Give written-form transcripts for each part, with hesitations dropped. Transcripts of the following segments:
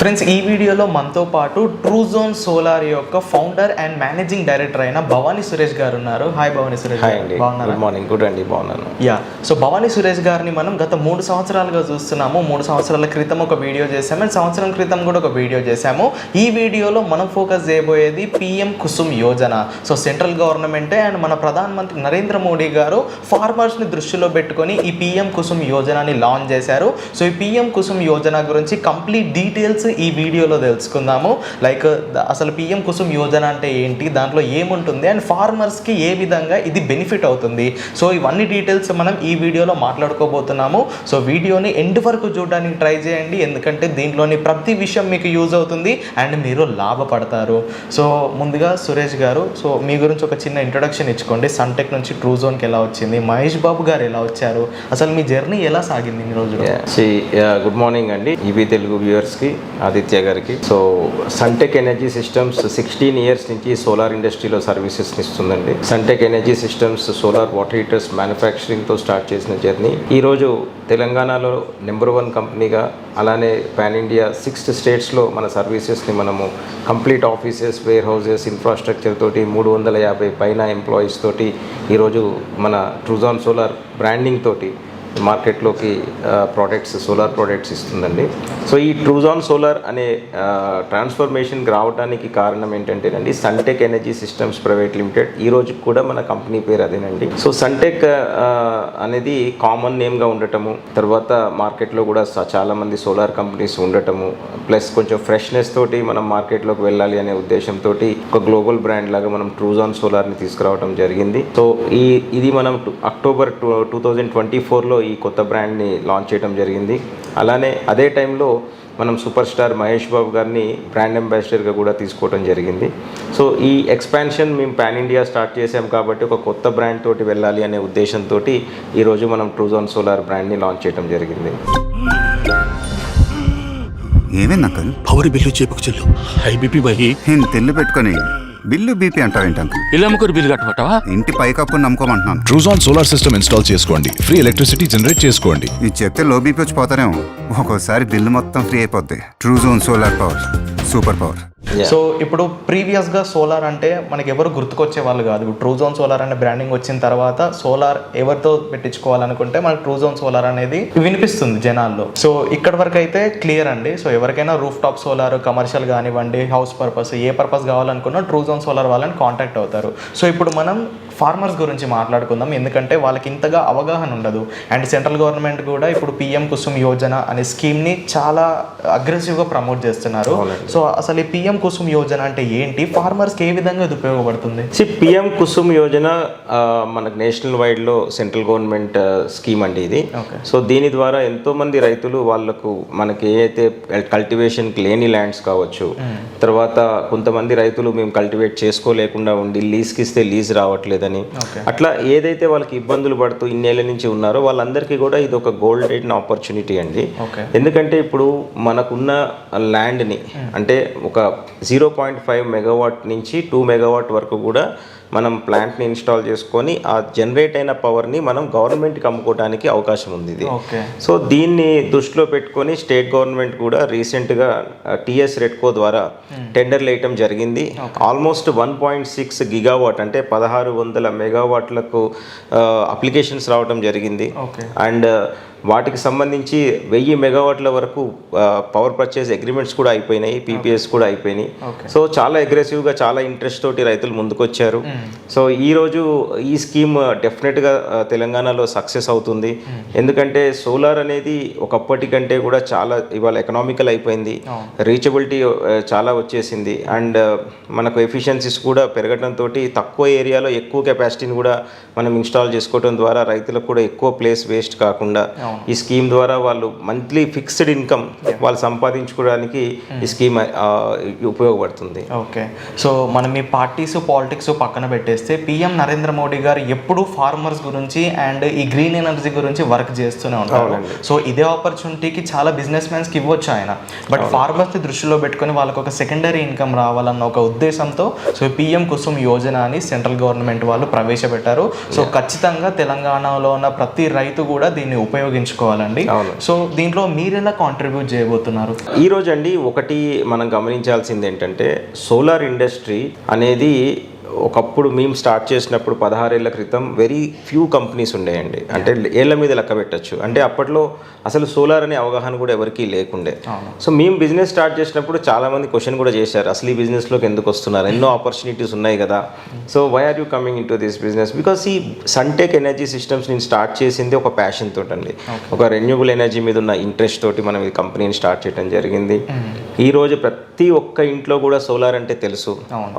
Friends, ఈ వీడియోలో మనతో పాటు ట్రూజోన్ సోలార్ యొక్క ఫౌండర్ అండ్ మేనేజింగ్ డైరెక్టర్ అయిన భవానీ సురేష్ గారు ఉన్నారు. హాయ్ భవానీ సురేష్. హాయ్ అండి. Good morning. గుడ్ అండి, బాగున్నాను. సో భవానీ సురేష్ గారిని మనం గత 3 సంవత్సరాలుగా చూస్తున్నాము. 3 సంవత్సరాల క్రితం ఒక వీడియో చేసాము అండ్ సంవత్సరం క్రితం కూడా ఒక వీడియో చేసాము. ఈ వీడియోలో మనం ఫోకస్ చేయబోయేది PM Kusum Yojana. So central గవర్నమెంటే అండ్ మన ప్రధానమంత్రి నరేంద్ర మోడీ గారు ఫార్మర్స్ని దృష్టిలో పెట్టుకొని ఈ పిఎం కుసుమ్ యోజనని లాంచ్ చేశారు. సో ఈ పిఎం కుసుమ్ యోజన గురించి కంప్లీట్ డీటెయిల్స్ ఈ వీడియోలో తెలుసుకుందాము. లైక్ అసలు పిఎం కుసుమ్ యోజన అంటే ఏంటి, దాంట్లో ఏముంటుంది అండ్ ఫార్మర్స్కి ఏ విధంగా ఇది బెనిఫిట్ అవుతుంది. సో ఇవన్నీ డీటెయిల్స్ మనం ఈ వీడియోలో మాట్లాడుకోబోతున్నాము. సో వీడియోని ఎండ్ వరకు చూడడానికి ట్రై చేయండి, ఎందుకంటే దీంట్లోని ప్రతి విషయం మీకు యూజ్ అవుతుంది అండ్ మీరు లాభపడతారు. సో ముందుగా సురేష్ గారు, సో మీ గురించి ఒక చిన్న ఇంట్రొడక్షన్ ఇచ్చుకోండి. సన్టెక్ నుంచి ట్రూజోన్కి ఎలా వచ్చింది, మహేష్ బాబు గారు ఎలా వచ్చారు, అసలు మీ జర్నీ ఎలా సాగింది ఈ రోజు? గుడ్ మార్నింగ్ అండి ఈబీ తెలుగు వ్యూవర్స్కి, ఆదిత్య గారికి. So Suntek energy systems 16 years నుంచి సోలార్ ఇండస్ట్రీలో సర్వీసెస్ ఇస్తుందండి. Suntek energy systems solar water heaters మ్యానుఫ్యాక్చరింగ్తో స్టార్ట్ చేసిన జర్నీ ఈరోజు తెలంగాణలో నెంబర్ 1 కంపెనీగా, అలానే పాన్ ఇండియా 6 స్టేట్స్లో మన సర్వీసెస్ని మనము complete offices, warehouses, infrastructure తోటి 350 పైన ఎంప్లాయీస్ తోటి ఈరోజు మన ట్రూజోన్ సోలార్ బ్రాండింగ్ తోటి మార్కెట్లోకి ప్రోడక్ట్స్, సోలార్ ప్రోడక్ట్స్ ఇస్తుందండి. సో ఈ ట్రూజోన్ సోలార్ అనే ట్రాన్స్ఫర్మేషన్కి రావడానికి కారణం ఏంటంటేనండి, Suntek energy systems private limited. ఈ రోజు కూడా మన కంపెనీ పేరు అదేనండి. సో సన్టెక్ అనేది కామన్ నేమ్గా ఉండటము, తర్వాత మార్కెట్లో కూడా చాలామంది సోలార్ కంపెనీస్ ఉండటము, ప్లస్ కొంచెం ఫ్రెష్నెస్ తోటి మనం మార్కెట్లోకి వెళ్ళాలి అనే ఉద్దేశంతో ఒక గ్లోబల్ బ్రాండ్ లాగా మనం ట్రూజోన్ సోలార్ని తీసుకురావడం జరిగింది. సో ఇది మనం అక్టోబర్ 2024లో ఈ కొత్త బ్రాండ్ని లాంచ్ చేయడం జరిగింది. అలానే అదే టైంలో మనం సూపర్ స్టార్ మహేష్ బాబు గారిని బ్రాండ్ అంబాసిడర్గా కూడా తీసుకోవడం జరిగింది. సో ఈ ఎక్స్పాన్షన్ మేము పాన్ ఇండియా స్టార్ట్ చేసాం కాబట్టి ఒక కొత్త బ్రాండ్ తోటి వెళ్ళాలి అనే ఉద్దేశంతో ఈరోజు మనం ట్రూజోన్ సోలార్ బ్రాండ్ని లాంచ్ చేయడం జరిగింది. ఏమేనా అంకల్? పవర్ బిల్లు చేపుకు చెల్లు హై బీపీ బహి తెల్లు పెట్టుకొని బిల్లు బీపీ అంటావేంటి అంకల్? ఇల్లు అమ్ముకొని బిల్లు కట్టమంటావా? ఇంటి పైకప్పు నమ్ముకోమంటున్నాను. ట్రూజోన్ సోలార్ సిస్టమ్ ఇన్స్టాల్ చేసుకోండి, ఫ్రీ ఎలక్ట్రిసిటీ జనరేట్ చేసుకోండి. ఇది చెప్తే లో బీపీ వచ్చి పోతారేమో, ఒక్కోసారి బిల్లు మొత్తం ఫ్రీ అయిపోద్ది. Truzon solar power, super power. So ఇప్పుడు ప్రీవియస్గా సోలార్ అంటే మనకి ఎవరు గుర్తుకొచ్చే వాళ్ళు కాదు. ట్రూజోన్ సోలార్ అనే బ్రాండింగ్ వచ్చిన తర్వాత సోలార్ ఎవరితో పెట్టించుకోవాలనుకుంటే మనకి ట్రూజోన్ సోలార్ అనేది వినిపిస్తుంది జనాల్లో. సో ఇక్కడ వరకు అయితే క్లియర్ అండి. సో ఎవరికైనా రూఫ్ టాప్ సోలార్, కమర్షియల్ కానివ్వండి, హౌస్ పర్పస్, ఏ పర్పస్ కావాలనుకున్నా ట్రూజోన్ సోలార్ వాళ్ళని కాంటాక్ట్ అవుతారు. సో ఇప్పుడు మనం ఫార్మర్స్ గురించి మాట్లాడుకుందాం, ఎందుకంటే వాళ్ళకి ఇంతగా అవగాహన ఉండదు. అండ్ సెంట్రల్ గవర్నమెంట్ కూడా ఇప్పుడు పిఎం కుసుమ్ యోజన అనే స్కీమ్ని చాలా అగ్రెసివ్గా ప్రమోట్ చేస్తున్నారు. సో అసలు ఈ పిఎం కుసుమ్ యోజన అంటే ఏంటి, ఫార్మర్స్కి ఏ విధంగా ఇది ఉపయోగపడుతుంది? పిఎం కుసుమ్ యోజన మనకు నేషనల్ వైడ్లో సెంట్రల్ గవర్నమెంట్ స్కీమ్ అండి ఇది. సో దీని ద్వారా ఎంతోమంది రైతులు వాళ్ళకు మనకి ఏదైతే కల్టివేషన్కి లేని ల్యాండ్స్ కావచ్చు, తర్వాత కొంతమంది రైతులు మేము కల్టివేట్ చేసుకోలేకుండా ఉండి లీజ్కి ఇస్తే లీజ్ రావట్లేదని, అట్లా ఏదైతే వాళ్ళకి ఇబ్బందులు పడుతూ ఇన్నేళ్ల నుంచి ఉన్నారో వాళ్ళందరికీ కూడా ఇది ఒక గోల్డెన్ ఆపర్చునిటీ అండి. ఎందుకంటే ఇప్పుడు మనకున్న ల్యాండ్ని అంటే ఒక 0.5 మెగావాట్ నుంచి 2 మెగావాట్ వరకు కూడా మనం ప్లాంట్ని ఇన్స్టాల్ చేసుకొని ఆ జనరేట్ అయిన పవర్ని మనం గవర్నమెంట్కి అమ్ముకోవడానికి అవకాశం ఉంది ఇది. సో దీన్ని దృష్టిలో పెట్టుకొని స్టేట్ గవర్నమెంట్ కూడా రీసెంట్గా టీఎస్ రెడ్కో ద్వారా టెండర్లు వేయటం జరిగింది. ఆల్మోస్ట్ 1.6 గిగావాట్ అంటే 1600 మెగావాట్లకు అప్లికేషన్స్ రావడం జరిగింది. అండ్ వాటికి సంబంధించి 1000 మెగావాట్ల వరకు పవర్ పర్చేస్ అగ్రిమెంట్స్ కూడా అయిపోయినాయి, పీపీఎస్ కూడా అయిపోయినాయి. సో చాలా అగ్రెసివ్గా, చాలా ఇంట్రెస్ట్ తోటి రైతులు ముందుకొచ్చారు. సో ఈరోజు ఈ స్కీమ్ డెఫినెట్గా తెలంగాణలో సక్సెస్ అవుతుంది. ఎందుకంటే సోలార్ అనేది ఒకప్పటికంటే కూడా చాలా ఇవాళ ఎకనామికల్ అయిపోయింది, రీచబిలిటీ చాలా వచ్చేసింది, అండ్ మనకు ఎఫిషియన్సీస్ కూడా పెరగడంతో తక్కువ ఏరియాలో ఎక్కువ కెపాసిటీని కూడా మనం ఇన్స్టాల్ చేసుకోవడం ద్వారా రైతులకు కూడా ఎక్కువ ప్లేస్ వేస్ట్ కాకుండా ఈ స్కీమ్ ద్వారా వాళ్ళు మంత్లీ ఫిక్స్డ్ ఇన్కమ్ వాళ్ళు సంపాదించుకోవడానికి ఈ స్కీమ్ ఉపయోగపడుతుంది. ఓకే, సో మనం ఈ పార్టీస్, పాలిటిక్స్ పక్కన పెట్టేస్తే పిఎం నరేంద్ర మోడీ గారు ఎప్పుడు ఫార్మర్స్ గురించి అండ్ ఈ గ్రీన్ ఎనర్జీ గురించి వర్క్ చేస్తూనే ఉంటారు. సో ఇదే ఆపర్చునిటీకి చాలా బిజినెస్ మ్యాన్స్కి ఇవ్వచ్చు ఆయన, బట్ ఫార్మర్స్ని దృష్టిలో పెట్టుకొని వాళ్ళకి ఒక సెకండరీ ఇన్కమ్ రావాలన్న ఒక ఉద్దేశంతో సో పిఎం కుసుమ్ యోజన అని సెంట్రల్ గవర్నమెంట్ వాళ్ళు ప్రవేశపెట్టారు. సో ఖచ్చితంగా తెలంగాణలో ఉన్న ప్రతి రైతు కూడా దీన్ని ఉపయోగించాలి. ఉపయోగించుకోవాలండి. సో దీంట్లో మీరు ఎలా కాంట్రిబ్యూట్ చేయబోతున్నారు? ఈ రోజు అండి ఒకటి మనం గమనించాల్సింది ఏంటంటే సోలార్ ఇండస్ట్రీ అనేది ఒకప్పుడు మేము స్టార్ట్ చేసినప్పుడు 16 ఏళ్ల క్రితం వెరీ ఫ్యూ కంపెనీస్ ఉండేయండి. అంటే ఏళ్ల మీద లెక్క పెట్టచ్చు. అంటే అప్పట్లో అసలు సోలార్ అనే అవగాహన కూడా ఎవరికీ లేకుండే. సో మేము బిజినెస్ స్టార్ట్ చేసినప్పుడు చాలామంది క్వశ్చన్ కూడా చేశారు, అసలు ఈ బిజినెస్లోకి ఎందుకు వస్తున్నారు, ఎన్నో ఆపర్చునిటీస్ ఉన్నాయి కదా, so why are you coming into this business? Because ఈ సన్టెక్ ఎనర్జీ సిస్టమ్స్ నేను స్టార్ట్ చేసింది ఒక ప్యాషన్ తోటి అండి, ఒక రెన్యూబుల్ ఎనర్జీ మీద ఉన్న ఇంట్రెస్ట్ తోటి మనం ఈ కంపెనీని స్టార్ట్ చేయడం జరిగింది. ఈరోజు ప్రతి ఒక్క ఇంట్లో కూడా సోలార్ అంటే తెలుసు.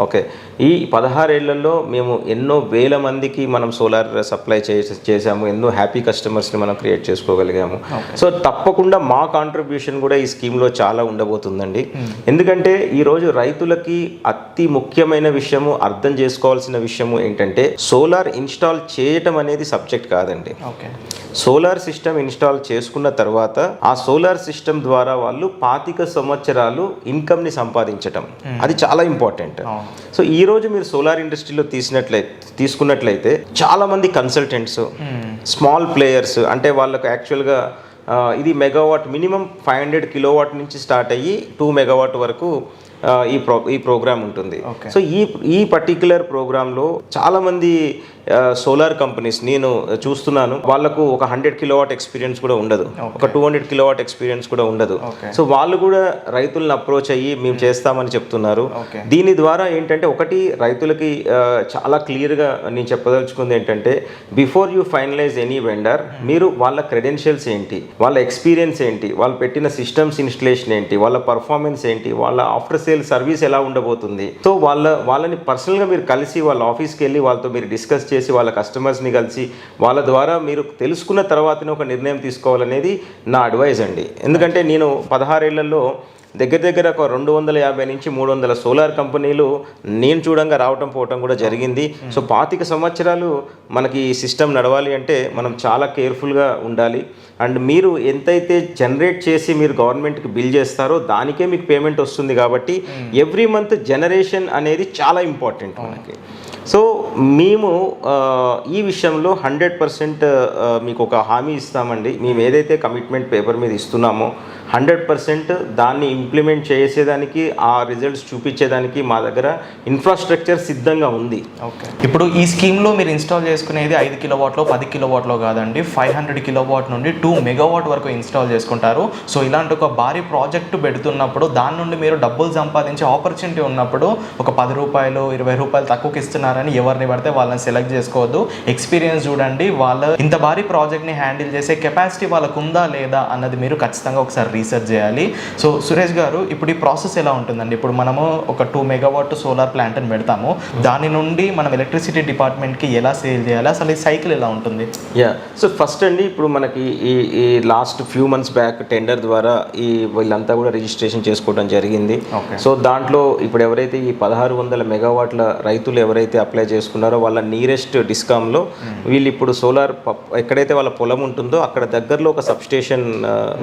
ఓకే, ఈ 16 ఏళ్లలో మేము ఎన్నో వేల మందికి మనం సోలార్ సప్లై చేసాము, ఎన్నో హ్యాపీ కస్టమర్స్ని మనం క్రియేట్ చేసుకోగలిగాము. సో తప్పకుండా మా కాంట్రిబ్యూషన్ కూడా ఈ స్కీమ్లో చాలా ఉండబోతుందండి. ఎందుకంటే ఈరోజు రైతులకి అతి ముఖ్యమైన విషయము, అర్థం చేసుకోవాల్సిన విషయము ఏంటంటే సోలార్ ఇన్స్టాల్ చేయటం అనేది సబ్జెక్ట్ కాదండి. సోలార్ సిస్టమ్ ఇన్స్టాల్ చేసుకున్న తర్వాత ఆ సోలార్ సిస్టమ్ ద్వారా వాళ్ళు 25 సంవత్సరాలు ఇన్కమ్ని సంపాదించటం, అది చాలా ఇంపార్టెంట్. సో ఈ రోజు మీరు సోలార్ ఇండస్ట్రీలో తీసుకున్నట్లయితే చాలా మంది కన్సల్టెంట్స్, స్మాల్ ప్లేయర్స్, అంటే వాళ్ళకు యాక్చువల్గా ఇది మెగావాట్ మినిమం 500 కిలోవాట్ నుంచి స్టార్ట్ అయ్యి 2 మెగావాట్ వరకు ఈ ప్రోగ్రామ్ ఉంటుంది. సో ఈ పర్టిక్యులర్ ప్రోగ్రాంలో చాలామంది సోలార్ కంపెనీస్ నేను చూస్తున్నాను, వాళ్ళకు ఒక 100 కిలోవాట్ ఎక్స్పీరియన్స్ కూడా ఉండదు, ఒక 200 కిలోవాట్ ఎక్స్పీరియన్స్ కూడా ఉండదు. సో వాళ్ళు కూడా రైతులను అప్రోచ్ అయ్యి మేము చేస్తామని చెప్తున్నారు. దీని ద్వారా ఏంటంటే ఒకటి రైతులకి చాలా క్లియర్గా నేను చెప్పదలుచుకుంది ఏంటంటే before you finalize any vendor, మీరు వాళ్ళ క్రెడెన్షియల్స్ ఏంటి, వాళ్ళ ఎక్స్పీరియన్స్ ఏంటి, వాళ్ళు పెట్టిన సిస్టమ్స్ ఇన్స్టలేషన్ ఏంటి, వాళ్ళ పర్ఫార్మెన్స్ ఏంటి, వాళ్ళ ఆఫ్టర్ సేల్ సర్వీస్ ఎలా ఉండబోతుంది. సో వాళ్ళని పర్సనల్గా మీరు కలిసి వాళ్ళ ఆఫీస్కి వెళ్ళి వాళ్ళతో మీరు డిస్కస్ చేసి వాళ్ళ కస్టమర్స్ని కలిసి వాళ్ళ ద్వారా మీరు తెలుసుకున్న తర్వాతనే ఒక నిర్ణయం తీసుకోవాలనేది నా అడ్వైజ్ అండి. ఎందుకంటే నేను 16 ఏళ్లలో దగ్గర ఒక 250 నుంచి 300 సోలార్ కంపెనీలు నేను చూడంగా రావటం పోవటం కూడా జరిగింది. సో 25 సంవత్సరాలు మనకి ఈ సిస్టమ్ నడవాలి అంటే మనం చాలా కేర్ఫుల్గా ఉండాలి. అండ్ మీరు ఎంతైతే జనరేట్ చేసి మీరు గవర్నమెంట్కి బిల్ చేస్తారో దానికే మీకు పేమెంట్ వస్తుంది. కాబట్టి ఎవ్రీ మంత్ జనరేషన్ అనేది చాలా ఇంపార్టెంట్ మనకి. సో మేము ఈ విషయంలో 100% మీకు ఒక హామీ ఇస్తామండి. మేము ఏదైతే కమిట్మెంట్ పేపర్ మీద ఇస్తున్నామో 100% దాన్ని ఇంప్లిమెంట్ చేసేదానికి, ఆ రిజల్ట్స్ చూపించేదానికి మా దగ్గర ఇన్ఫ్రాస్ట్రక్చర్ సిద్ధంగా ఉంది. ఓకే, ఇప్పుడు ఈ స్కీమ్లో మీరు ఇన్స్టాల్ చేసుకునేది 5 కిలోవాట్లో 10 కిలోవాట్లో కాదండి, 500 కిలోవాట్ నుండి 2 మెగావాట్ వరకు ఇన్స్టాల్ చేసుకుంటారు. సో ఇలాంటి ఒక భారీ ప్రాజెక్టు పెడుతున్నప్పుడు దాని నుండి మీరు డబ్బులు సంపాదించే ఆపర్చునిటీ ఉన్నప్పుడు ఒక 10 రూపాయలు 20 రూపాయలు తక్కువకి ఇస్తున్నారని ఎవరిని పడితే వాళ్ళని సెలెక్ట్ చేసుకోవద్దు. ఎక్స్పీరియన్స్ చూడండి, వాళ్ళ ఇంత భారీ ప్రాజెక్ట్ని హ్యాండిల్ చేసే కెపాసిటీ వాళ్ళకు ఉందా లేదా అన్నది మీరు ఖచ్చితంగా ఒకసారి రీసెర్చ్ చేయాలి. సో సురేష్ గారు, ఇప్పుడు ఈ ప్రాసెస్ ఎలా ఉంటుందండి? ఇప్పుడు మనము ఒక 2 మెగావాట్ సోలార్ ప్లాంట్ని పెడతాము, దాని నుండి మనం ఎలక్ట్రిసిటీ డిపార్ట్మెంట్కి ఎలా సేల్ చేయాలి, అసలు ఈ సైకిల్ ఎలా ఉంటుంది? సో ఫస్ట్ అండి, ఇప్పుడు మనకి ఈ last few months back tender ద్వారా వీళ్ళంతా కూడా రిజిస్ట్రేషన్ చేసుకోవడం జరిగింది. సో దాంట్లో ఇప్పుడు ఎవరైతే ఈ 1600 మెగావాట్ల రైతులు ఎవరైతే అప్లై చేసుకున్నారో వాళ్ళ నియరెస్ట్ డిస్కామ్లో వీళ్ళు ఇప్పుడు సోలార్ ఎక్కడైతే వాళ్ళ పొలం ఉంటుందో అక్కడ దగ్గరలో ఒక సబ్స్టేషన్